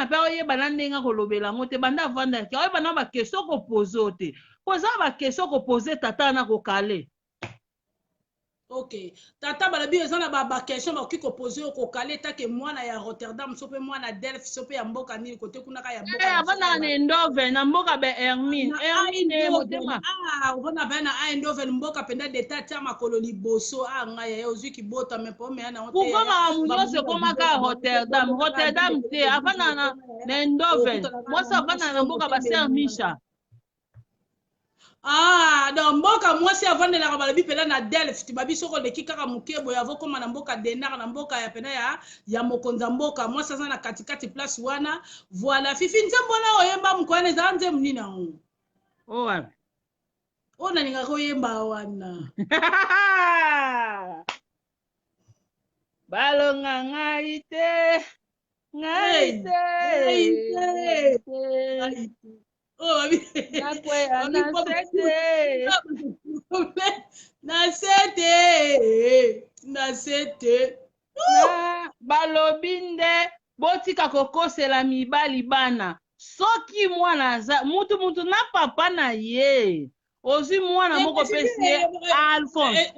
mpe oyeba na ndenge kolobela yango te banda avandaki oyeba na bakestio kopose te poza bakestio kopose tata na kokale ok tata balobi eza na bakestio bakoki kopose yo kokale take mwana ya Rotterdam so mpe mwana Delft so mpe ya mboka nini kote kunaka ya mboka avandaka na Eindhoven na mboka be Hermine motema ovanda baya na Eindhoven mboka penda deta tia makolo liboso ngai ya ozwi kibota me po meya nango te pourquoi makambo nyonso ekomaka Rotterdam te avandaka na Eindhoven mwasi avandaka na mboka baser Misha donc mboka mwasi avandelaka balobi pena na Delft babi soko leki kaka mokebo ya vokoma na mboka denar na mboka ya pena ya mokonza mboka mwasi aza na katikati place wana voilà fifi nzembo na oyemba mokwana eza nzembo nini yango oyo nalingaka oyemba wana balonga ngai te nasete balobi nde botika kokosela mibali bana soki mwana aza mutu na papa na ye ozwi mwana moko pesi ye Alphonse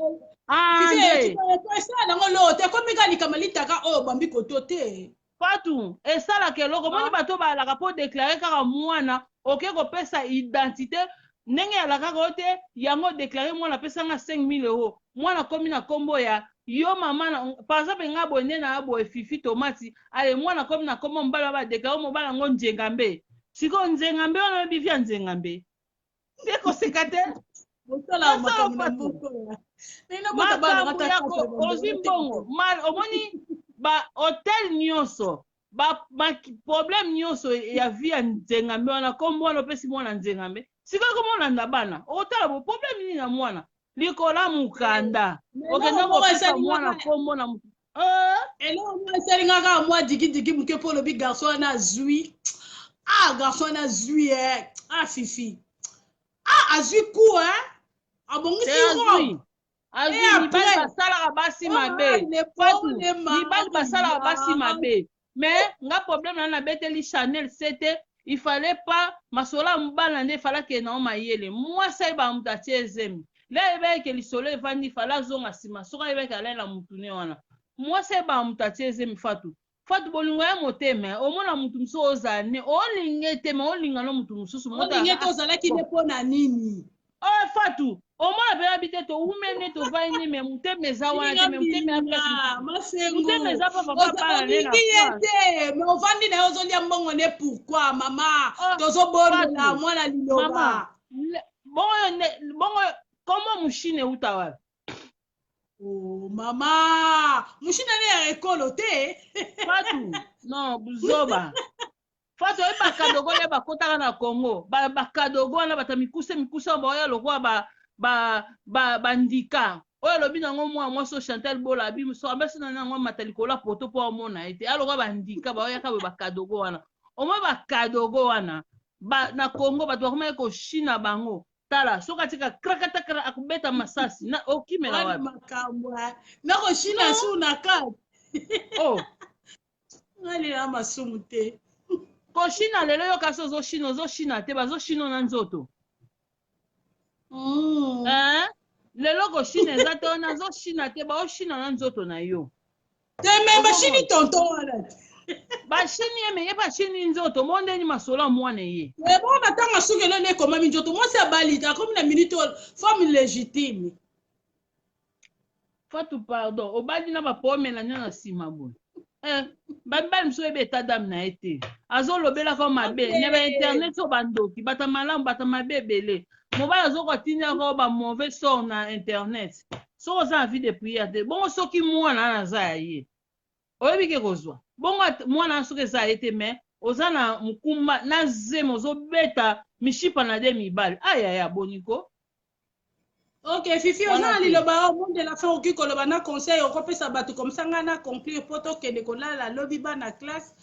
nango lo te komika likama litaka oyo bambi koto te Fatu esalaka eloko moni bato balaka po deklare kaka mwana oke kopesa identité ndenge alakaka o te yango deklare mwana pesanga 5000 euros mwana komi na kombo ya yo mama par exemple nga boye nde na boye fifi tomati ale mwana komi na kombo mobali badeklare mobali yango njengambe siko nzengambe wana bivia nzengambe ndeko sekate makambo yako ozwi mbongo omoni ba hotel nyonso ba problème nyonso ya vie ya nzengambe wana kombo wana opesi mwana nzengambe sikoyo komolanda bana otala bo problème nini na mwana likola mukanda okenda kopesa mwana kombo na mutu eloko esalingaka mwa dikidiki moke mpo olobi garçon wana azwi garçon wana azwi fifi azwi ku abongisi robe azwi mibali basalaka basi mabe mibali basalaka basi mabe mais nga problème na beteli Chanel c'était il fallait pas masola mobala nde falaki na mayele mwasi ayeba mutu atie ezemi le ayebaki lisolo evandi fala azonga nsima soki ayebaki alela mutu ne wana mwasi ayeba mutu atie ezemi fatu bolingo ya motema omona mutu mosusu ozala ne olinga te ma olinga no mutu mosusu olinga te ozalaki ne mpo na nini fatu omona pena bite toumene tovaini me mutema eza wana te me mutema eza olingi ye te me ovandi na ye ozolia mbongo ne pourquoi mama tozobonela mwana liloba bongo komo mushine euta wapi mama mushine ne ya ekolo te fatu non buzoba fatu oyi bakadogo nde bakotaka na Congo bakadogo wana bata mikuse baoya lokwa bandika oyo alobi nango mwa mwasi Chantal Bola abi so ambesi na nango mata likolo poto po omona ete alokwa bandika baoyaka be bakadogo wana omwe bakadogo wana na Congo bato bakomaki koshina bango tala soki atika krakatakra akubeta masasi na okimela wapi makambo nakoshina su na kati ngalila masumu te koshina lelo yo kasi ozoshina te bazoshina na nzoto lelo koshina eza te wana azoshina te baoshina na nzoto na yo te me bashini tonto wana bashini ye meye bashini nzoto mondeni masolo mwana ye bo batanga suki elo nekomami nzoto mwasi abalita akomi na minute femme légitime fatu pardon obali na bapomela nyo na nsima boye babali mosusu ebe eta dame na ye te azolobelaka mabe nya bainternet oyo bandoki bata malamu bata mabe ebele mobali azokotindaka ba mauvais sort na internet soki oza na vie de prière te bongo soki mwana wana aza ya ye oyebi ke kozwa bongo mwana wana soki eza ya ye te me oza na mokumba na zeme ozobeta mishipa na de mibali ayaya boniko ok fifi oza na liloba monde la fin oki koloba na conseil okopesa bato comme ça nga na conclure po tokende kolala lobi bana classe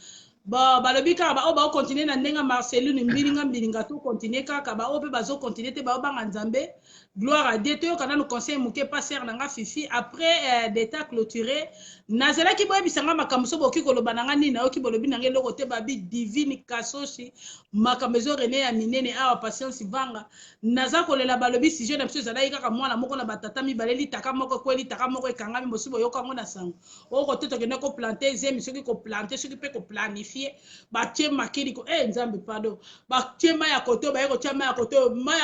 balobi kaka baoyo baokontinue na ndenge marceline mbilinga tokontinue kaka baoyo mpe bazokontinue te baobanga nzambe gloire à Dieu toyoka nanu conseil moke passer nanga fifi après d'état clôturé nazalaki boyebisanga makambo so boki koloba nanga nini nayoki bolobi nanga eloko te babi divine kasoshi makambo ezorene ya minene awa patience vanga naza kolela balobi sujet na biso ezalaki kaka mwana moko na batata mibale litaka moko ekweli litaka moko ekangami mosi boyoka yango na sango oko te tokende koplante zemi soki koplante soki mpe koplanifie batie makili ko nzambe pardon batie mai ya koto baye kotia mai ya koto mai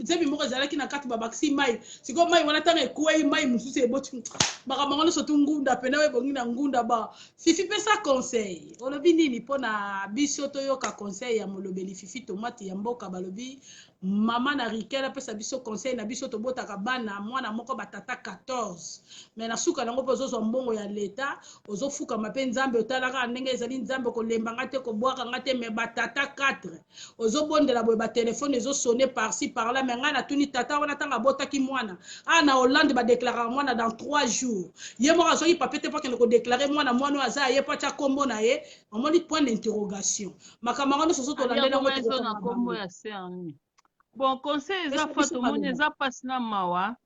zemi moko ezalaki na kati babakisi mai siko mai wana tanga ekwei mai mosusu eboti makambo ngo nyonso tu ngunda pena oyo ebongi na ngunda ba fifi pesa conseil olobi nini mpo na biso toyoka conseil ya molobeli fifi tomati ya mboka balobi mama na rikela pesa biso conseil na biso tobotaka bana mwana moko batata 14 mais na suka nango mpe ozozwa mbongo ya leta ozofukama mpe nzambe otalaka ndenge ezali nzambe kolembanga te kobwakanga te mais batata 4 ozobondela boye batelefone ezosone parci parla mais ngai natuni tata wana ntango abotaki mwana na Hollande badeklaraka mwana dans 3 jours ye moko azwaki papier te mpo akende kodeklare mwana oyo aza ye mpo atia kombo na ye omoni point d'interrogation makambo yango nyonso ozo tolandela ngo bon conseil eza fa tomoni eza mpasi na mawa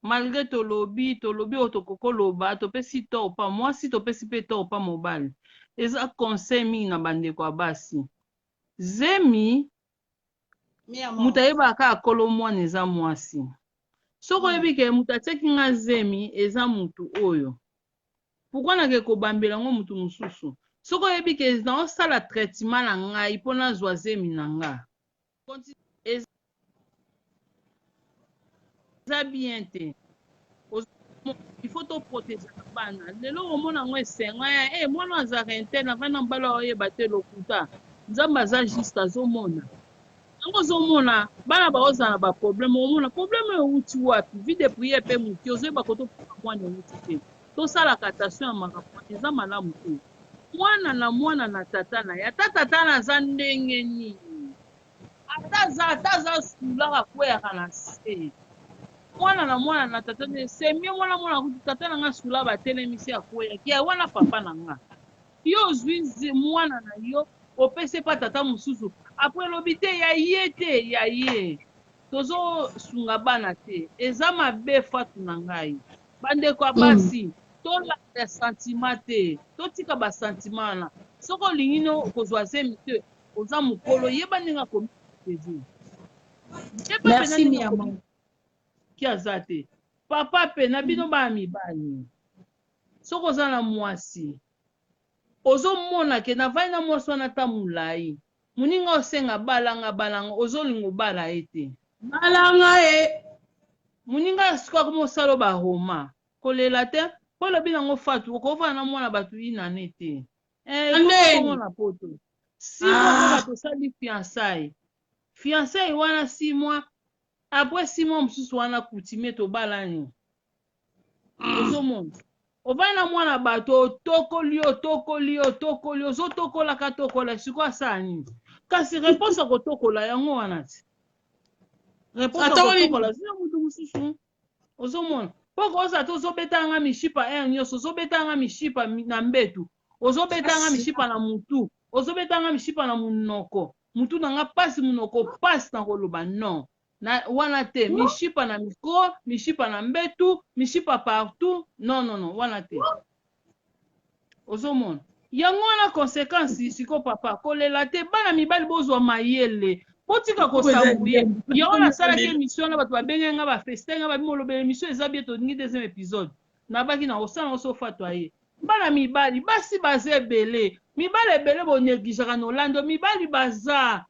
malgré tolobi oyo tokokoloba topesi tort pa mwasi topesi mpe tort pa mobali eza conseil mingi na bandeko ya basi zemi moto ayebaka akolo mwana eza mwasi soki oyebi ke moto atiaki nga zemi eza motu oyo pourkui nake kobambela ngo motu mosusu soki oyebi ke naosala traitement na ngai mpo nazwa zemi na nga eza bien te il faut toprotéger bana lelo omona yango esenga ya mwana azalaka interne avai na mbala oyeba te lokuta nzambe aza juste azomona yango ozomona bana baozala na baproblème omona problème euti wapi vie de priere mpe moke ozoyeba kotopoka mwana euti te tosalaka attention ya makambo eza malamu te mwana na tata na ye ata tata na aza ndenge nini ata aza sulaka kweyaka na se mwana na tata na semie mwana kutu tata na nga sula batelemisi ya kweyaki ya wana papa na nga yo ozwi mwana na yo opesi pa tata mosusu apres elobi te ya ye tozosunga bana te eza mabe fatu na ngai bandeko ya basi tolanda sentima te totika basentima wana soki olingi no okozwa zemi te oza mokolo yeba ndenge akomi merci miama ki aza te papa pe na bino bana mibali soki oza na mwasi ozomona ke navandi na mwasi wana ata molai moninga osenga balanga ozolinga obala ye te balanga ye moninga sikoyo akomi osala baroma kolela te mpo elobi nango fatu okofana na mwana bato inane te komona poto 6 mois bato osali fiançai wana 6 mois apres 6 mois mosusu wana coutumier tobalani ozomona ovandi na mwana bato otokoli ozotokolaka tokola sikoyo asala nini kasi réponse akotokola yango wana ti réponse akotokola zina mutu mosusu ozomona mpo koza te ozobetanga mishipa nyonso ozobetanga mishipa na mbetu ozobetanga mishipa na mutu ozobetanga mishipa na munoko mutu nanga pasi munoko pasi na koloba non na wana te mishipa na micro mishipa na mbetu mishipa partout non wana te ozomona yango wana conséquence siko papa kolela te bana mibali bozwa mayele potika kosambuye yango nasalaki émission na bato babenge nga bafeste nga babimolobela émission eza bie toningi deuxième épisode nabaki na kosala osofatwa ye bana mibali basi baza ebele mibali ebele boneglijaka na olando mibali baza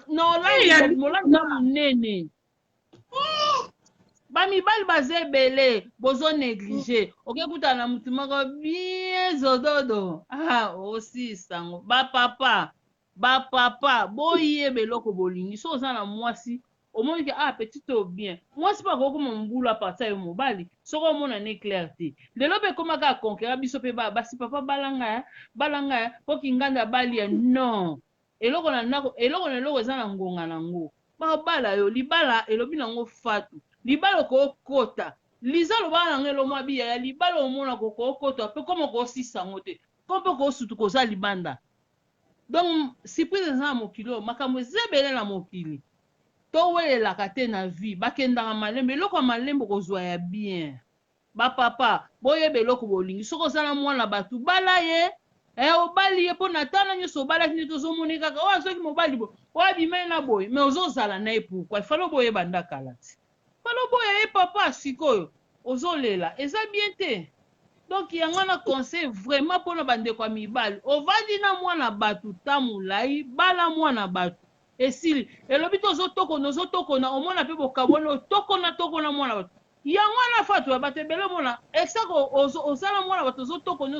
na olando molando monene bamibali baza ebele bozonéglige okekutana na mutu moko bien zododo osisango bapapa boyeba eloko bolingi so oza na mwasi omonike petit to bien mwasi mpe akokoma mbulu apartir yo mobali soki omona ne clair te lelo mpe ekomaka akonkera biso mpe basi papa balanga mpo kinganda balia non eloko na eloko eza na ngonga nango babala yo libala elobi nango fatu libala okokota liza lobala nango elomwa biyaya libala omona kokokota mpe koma okosisango te ko mpe kosutu koza libanda donc surprise eza na mokili oyo makambo eza ebele na mokili towelelaka te na vie bakendaka malembe eloko ya malembe kozwa ya bien bapapa boyeba eloko bolingi soki oza na mwana bato bala ye obali ye mpo na tana nyonso obalaki nde tozomoni kaka oyo soki mobali boye oyo abimai na boye mais ozozala na ye pourkui efale boyeba ndakala ti fale boya ye papa sikoyo ozolela eza bien te donc yango na conseil vraiment mpona bandeko ya mibali ovandi na mwana bato ta molai bala mwana bato esili elobi te ozotokona omona mpe bokabona otokona mwana bato yango wana fatu ya bato ebele mona exake osala mwana bato ozotokona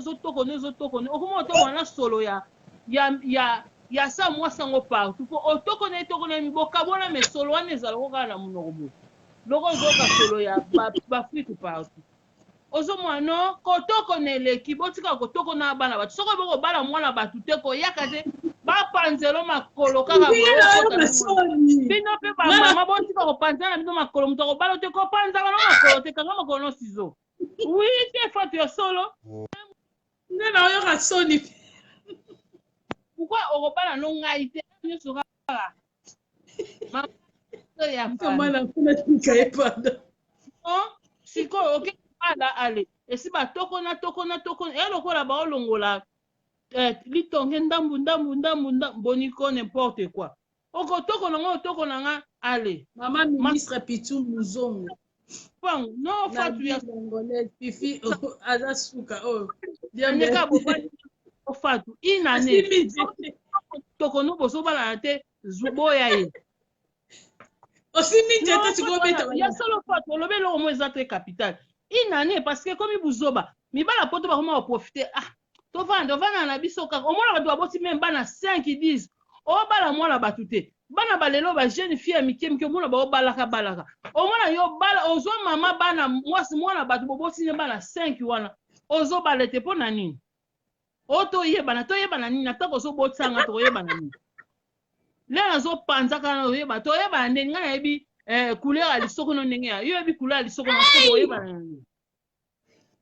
okoma otokona na solo ya sa mwasango partout mpo otokona etokona bokabona me solo wana ezala kokala na monoko boye loko ozoka solo ya bafrike partout ozomona no kotokona eleki botika kotokona bana bato soki bokobala mwana bato te koyaka te bapanzelo makolo kaka bino mpe bamama botika kopanzela na bino makolo moto akobala te kopanzaka no makolo te kanga makolo no sizo wi te fatu ya solo nde na oyoka soni pourkui okobala no ngai te nyonso kaka ya sikoyo okebala ale esi batokona elokola baolongola litonge ndambu boniko n'importe quoi okotokona nga otokona nga ale mama ministre Pichu Muzongo pango no fatu ya congolaise pifi aza suka oyo ndeka bobali fatu inane tokona bozobala te boya ye osimi njete sikobeta ya solo fatu olobi eloko mo eza te capital inane parce que komi buzoba mibala poto bakoma baprofite tovanda na biso kaka omona bato baboti meme bana 5 10 obala mwana bato te bana balelo ba jeune fille ya mike mike mona baobalaka balaka omona yo bala ozwa mama bana mwasi mwana bato bobosine bana 5 wana ozobala te mpo na nini toyebana nini atako ozobotsanga toyebana nini le nazopanza kana toyebana ndenge ngai nayebi couleur ya lisoko no ndenge ya yo yebi couleur ya lisoko na soko oyebana nini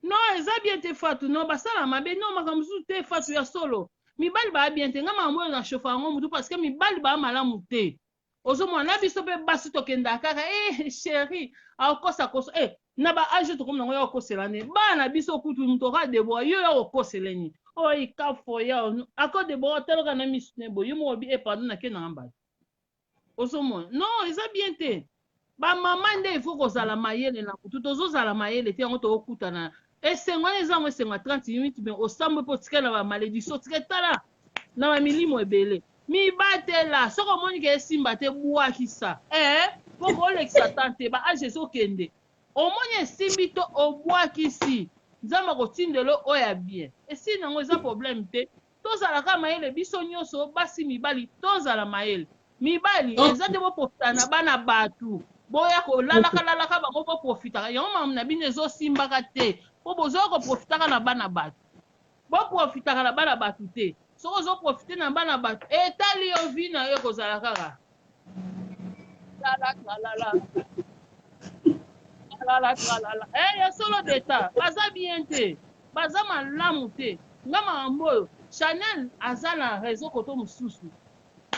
non eza bien te fatu non basala mabe non makambo mosusu te fatu ya solo mibali baa bien te nga makambo oyo na shofa yango mutu parce que mibali baa malamu te ozomona na biso mpe basi tokenda kaka chéri akokosa koso na baage tokomi nango ya kokosela nde bana biso kutu mutu oka deboa yo ya kokosela nini oyo kafo ya ako deboa otaloka na misu ne boye yo moko bi pardon nake nanga bato ozomona non eza bien te bamama nde ifo kozala mayele na kutu tozozala mayele te yango tokokutana esengo wana eza mo esengo ya 30 minutes me osambwe mpo tika na bamalédiction tika tala na bamilimo ebele mibatela soki omoni ke esimba te bwakisa mpo koolekisa ta te baage ezokende omoni esimbi to obwakisi nzambe akotindelo oyo ya bien esili nango eza problème te tozalaka mayele biso nyonso basi mibali tozala mayele mibali eza te boprofita na bana bato boya kolalaka bango boprofitaka yango mamu na bino ezosimbaka te po bozoya koprofitaka na bana bato boprofitaka na bana bato te soki ozoprofite na bana bato etali yo vi na yo kozala kaka ya solo deta baza bien te baza malamu te nga makambo oyo Chanel aza na réseau koto mosusu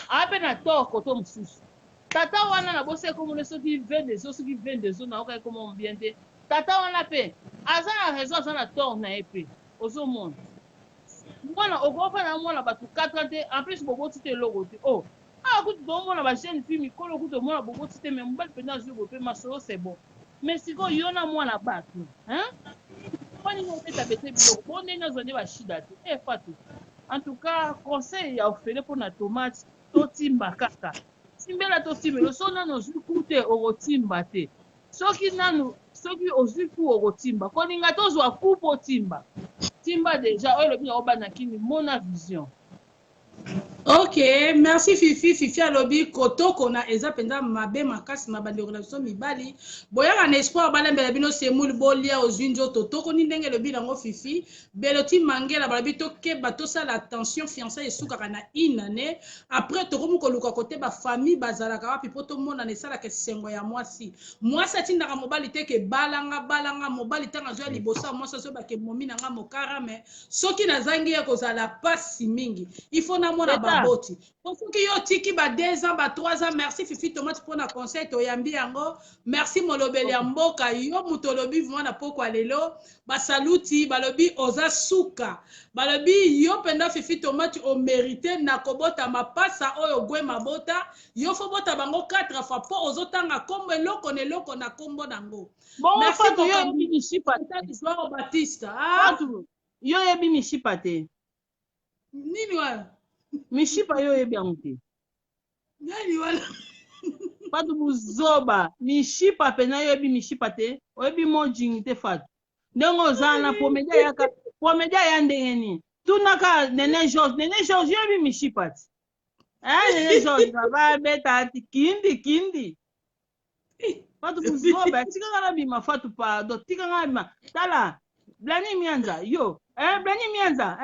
ape na tort koto mosusu tata wana na bosi ekomona soki 22 soki 22 na oka ekoma bien te tata wana pe aza na réseau aza na tort na ye pe ozomona mwana okofa na mwana bato 4 te en plus boboti te eloko te kutu tomona bajeune fille mikolo kutu omona boboti te me mobali mpenza azwi bope masolo c'est bon mais sikoyo yo na mwana bato nini obeta bete biloko bo ndenge azwa nde bashida te fatu en tout cas conseil ya ofele mpona tomate totimba kaka timbela totimbela so nano ozwi ku te okotimba te soki ozwi ku okotimba kolinga tozwa ku mpo timba deja oyo elobi na obana kini mona vision. Ok, merci Fifi alobi kotoko na eza penza mabe makasi na bandeko na biso mibali boyaka na espoir balembela bino semuli bolia ozwi nzoto toko ni ndenge elobi nango Fifi beloti mangela balobi tokeba tosala attention fiançailles esukaka na une année après tokomi koluka kote bafamille bazalaka wapi po tomonana esalaka esengo ya mwasi atindaka mobali te ke balanga mobali ntango azwa liboso ya mwasi azobake momi nanga mokara me soki nazangi ye kozala pasi mingi ifo namona baboti soki yo tiki ba 2 ans ba 3 ans merci Fifi Tomate pour na conseil toyambi yango merci molobeli ya mboka yo mutolobi vona pokwa lelo basaluti balobi oza suka balobi yo penda Fifi Tomate o mérité na kobota mapasa oyo gwe mabota yo fo bota bango 4 fois po ozotanga kombo eloko na eloko na kombo nango merci to yo yebi mishipa te Baptiste yo yebi mishipa te nini wa mishipa yo yebi yango te nani wala fatu buzoba mishipa pena yo yebi mishipa te oyebi mojingi te fatu ndenge ozala pomedia ya ndenge nini tunaka Nene George yo yebi mishipa te Nene George babeta ati kindi fatu buzoba tikanga na bima fatu pardon tikanga na bima tala Blani Mianza yo Blani Mianza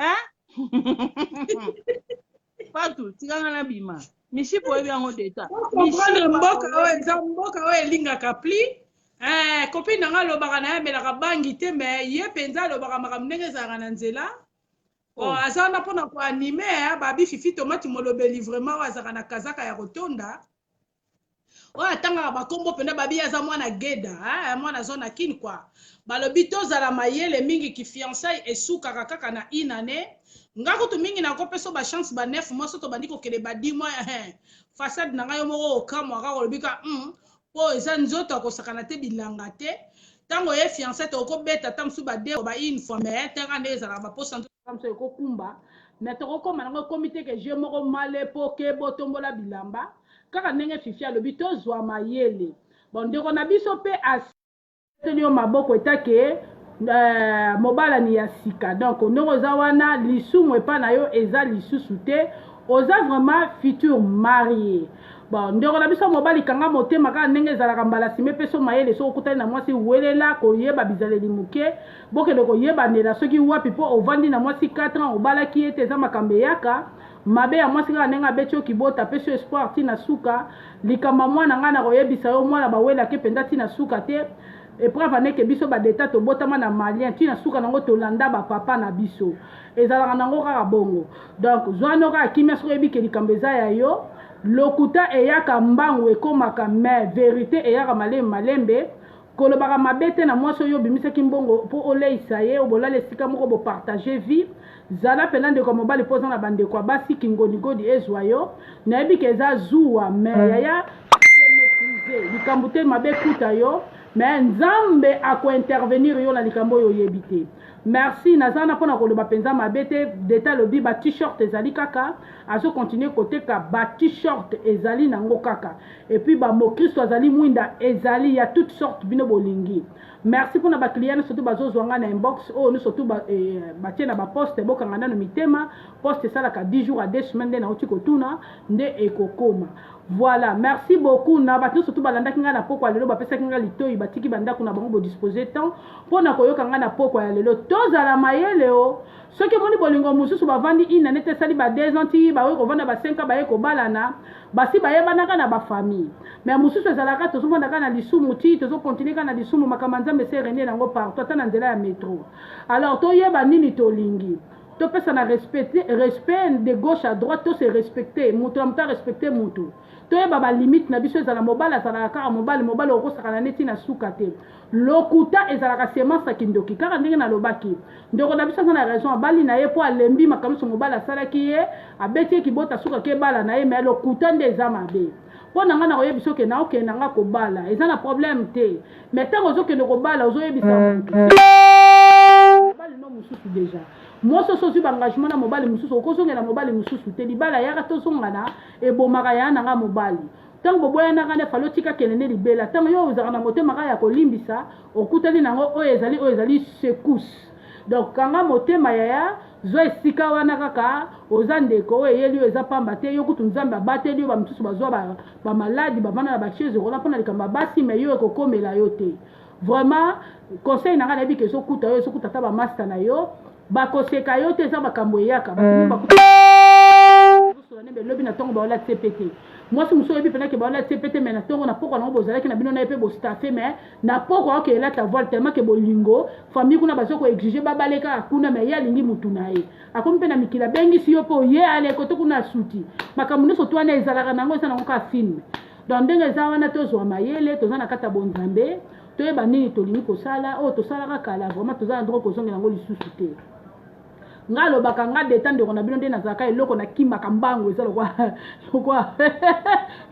Fatu tikanga na bima mishipa oyebi yango deta mboka oyo elingaka pli copine nanga alobaka na ye amelaka bangi te me ye mpenza alobaka makambo ndenge ezalaka na nzela aza wana mpona koanime babi Fifi Tomate molobeli vraiment oyo azalaka na kazaka ya kotonda oyo atangaka bakombo mpena babi aza mwana geda mwana zona kini kwa balobi tozala mayele mingi kifiançailles esukaka kaka na une année nga kutu mingi nakopesa bachance ba 9 mois so tobandi kokende ba 10 mois façade na ngai yo moko okamwa kaka olobi ka po eza nzoto akosakana te bilanga te ntango ye fiancé tokobeta ta mosusu ba 2 ba une fois mais ntango nde ezalaka baposa mosusu ekokumba mais tokokoma nango ekomi te ke je moko male po ke botombola bilamba kaka ndenge Fifi alobi tozwa mayele bon ndeko na biso mpe aseli yo maboko etake mobala ni ya sika donc ndenge oza wana lisumu epa na yo eza lisusu te oza vraiment futur marié. Bon, ndeko na biso mobali kanga motema kaka ndenge ezalaka mbala sime pe so mayele so okutani na mwasi welela koyeba bizaleli muke bokende koyebanela soki wapi mpo ovandi na mwasi 4 ans obalaki ete eza makambo eyaka mabe ya mwasi kaka ndenge abeti yo kibota pe so espoir tina suka likambo mwana ngai na koyebisa yo mwana bawelaki mpenza tina suka te epreuve aneke biso badeta tobotama na malien tina suka nango tolanda bapapa na biso ezalaka nango kaka bongo donc zwano kaka kimia soki oyebike likambo eza ya yo lokuta eyaka mbangu ekomaka me verité eyaka malembe kolobaka mabe te na mwasi oyo obimisaki mbongo mpo oleisa ye obolala esika moko bopartage vie zala mpena ndeko mobali mpo oza na bandeko ya basi kingodigodi ezwa yo nayebi ke eza zuwa me yaya maîtriser likambo te mabe kuta yo me nzambe akointervenir yo na likambo oyo oyebi te merci nazana mpona koloba mpenza mabe te deta lobi ba t-shirt ezali kaka azo continue koteka ba t-shirt ezali nango kaka et puis ba mokristo azali mwinda ezali ya toute sorte bino bolingi merci mpona bakliane surtout bazozwanga na inbox oyo nu surtout batie na baposte bokanga nano mitema poste esalaka 10 jours à 2 semaines nde nauti kotuna nde ekokoma. Voilà, merci beaucoup. Na bato surtout balanda kinga na poko lelo bapesa kinga litoi batiki banda kuna bango bo disposer temps pona koyoka nga na poko ya lelo tozala mayele o soki moni bolingo mususu bavandi ina nete sali ba 2 ans ti ba ko vanda ba 5 ans ba ye ko balana basi ba yebana kana ba famille mais mususu ezalaka tozomona kana lisumu ti tozo continuer kana lisumu makamanzambe se rene nango partout atana nzela ya métro alors toyeba nini tolingi to pesa na respect de gauche à droite to se respecter mutu amta respecter mutu toyeba ba limite na biso ezala mobala ezala kaka mobali okosaka na neti na suka te lokuta ezalaka semence kindoki kaka ndenge na lobaki ndeko na biso aza na raison abali na ye po alembi makambo mobali asalaki ye abeti ekibota suka ke bala na ye me lokuta nde eza mabe mpo na nga na koyebi soki na okende nga kobala eza na problème te mais ntango ozokende kobala ozoyebisa mutu mobali no mosusu déjà moso sosi bangagement na mobali mususu okozongela mobali mususu te libala yaka tozongana ebomaka ya nanga mobali tango boboyanaka nde falo tika kelende libela tango yo ozaka na motema kaka ya kolimbisa okutani nango oyo ezali secousse donc kanga motema yaya zo esika wana kaka oza ndeko oyo eyeli oyo eza pamba te yo kutu nzambe abateli yo bamisusu bazwa bamaladi bavanda na bachaise kola mpona likambo basi me yo ekokomela yo te vraiment conseil nanga nayebi ke ezokuta yo ezokuta ata bamaster na yo bakoseka yo te eza makambo eyaka lobi na ntongo baola cpt mwasi mosu oyebi mpenaki baola cpt me na ntongo na poko nango bozalaki na bino na ye mpe bostafe me na poko aoke elata voile tellement ke bolingo famille kuna bazo koexige babaleka kuna me ye alingi mutu na ye akomi mpe na mikili abengisi yo mpo ye aleko to kuna asuti makambo nyonso to wana ezalaka nango eza nango kaka filme donc ndenge eza wana tozwa mayele toza na kati ya bonzambe toyeba nini tolingi kosala oyo tosalaka kala vraiment toza na droit kozongela yango lisusu te nga lobaka nga detande ko na bino nde nazalaka eloko na kimaka mbangu eza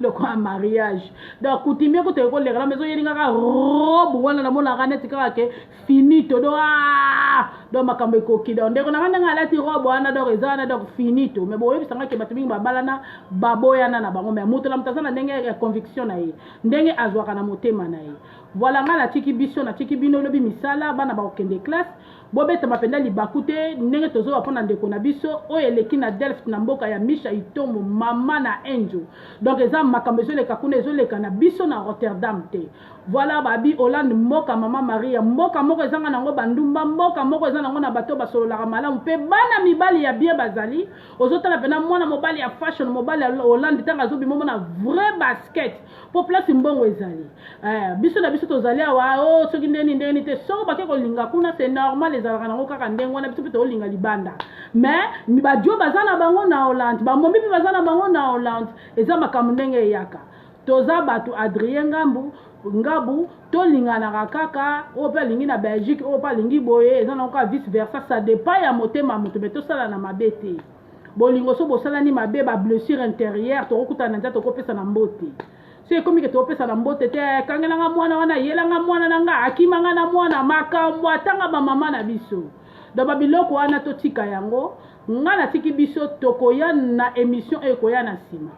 lokwa mariage donc coutumier ko te ko lekala mezo yelinga ka robe wana na mona kana tika ke finito do makambo ekoki do ndeko na nga alati robe wana do ezana do finito mais boyebi sanga ke bato mingi babalana baboyana na bango mais mutu la mutazana ndenge ya conviction na ye ndenge azwaka na motema na ye voilà nga na tiki biso na tiki bino lobi misala bana ba okende classe bobeta mapenda libaku te ndenge tozo wapona ndeko na biso oyo eleki na Delft na mboka ya Misha Itomo mama na Angel donc eza makambo ezoleka kuna ezoleka na biso na Rotterdam te voilà babi Hollande mboka mama Maria mboka moko ezanga nango bandumba mboka moko ezanga nango na bato basololaka malamu mpe bana mibali ya bien bazali ozotala pena mwana mobali ya fashion mobali ya Hollande tanga zobima mona vrai basket po place mbongo ezali biso na biso tozali awa soki ndeni te soko bake kolinga kuna c'est normal ezalaka nango kaka ndenge wana biso mpe tolinga libanda mais badio baza na bango na Hollande bamomi mpe baza na bango na Hollande eza makambo ndenge eyaka toza bato Adrien Ngabu tolinganaka kaka oyo mpe alingi na Belgique oyo mpe alingi boye eza nango kaka vice versa ça dépend ya motema moto me tosala na mabe te bolingo so bosalani mabe bablessure intérieure tokokutana na nzela tokopesa na mbote so ekomi ke tokopesa na mbote te kangelanga mwana wana yelanga mwana na nga akimanga na mwana makambo atanga bamama na biso do babiloko wana totika yango nga natiki biso tokoya na émission ekoya na nsima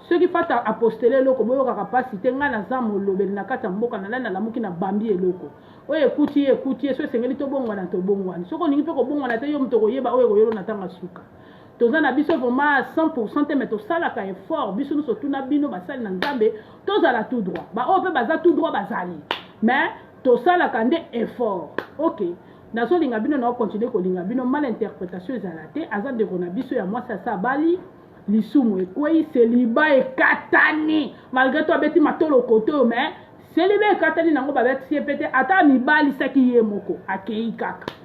soki fata apostele eloko boyokaka pasi te nga naza molobeli na kati ya mboka nalani nalamuki na bambi eloko oyo ekuti ye so esengeli tobongwana soko olingi mpe kobongwana te yo moto koyeba oyo koyelo na ntango suka tozana biso vraiment à 100% te mais tosalaka effort biso nous surtout na bino basali na nzambe tozala tout droit ba o pe baza tout droit bazali mais tosalaka nde effort ok nazolinga bino na continuer kolinga bino mal interprétation ezala te aza ndeko na biso ya mwasi asa bali lisumu ekwei seliba ekatani malgré to abeti matolo koto mais seliba ekatani nango babeti ye pete ata mibalisaki ye moko akei kaka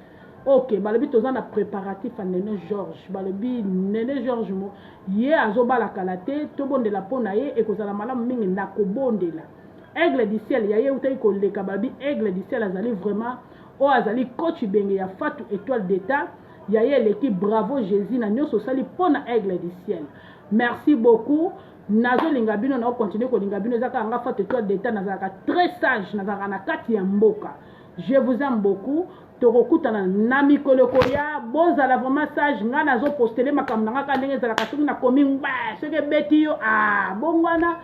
ok balobi toza na préparatif ya Nene George balobi Nene George mo ye azobalaka la te tobondela mpo na ye ekozala malamu mingi na kobondela aigle du ciel ya ye utaki koleka balobi aigle du ciel azali vraiment oyo azali coach benge ya Fatou étoile d'état ya ye l'équipe bravo Jésus na nyonso osali mpo na aigle du ciel merci beaucoup nazolinga bino na continuer kolinga bino ezaka nga Fatou étoile d'état nazalaka très sage nazalaka na kati ya mboka je vous aime beaucoup tokokutana na mikolo koya bozala vraiment sage nga nazopostele makambo na nga ka ndenge ezalaka soki nakomi ngba soki ebeti yo bongwana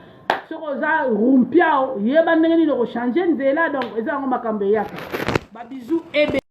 soki oza rumpiao yeba ndenge nini okochange nzela donc eza yango makambo eyaka babizu ebe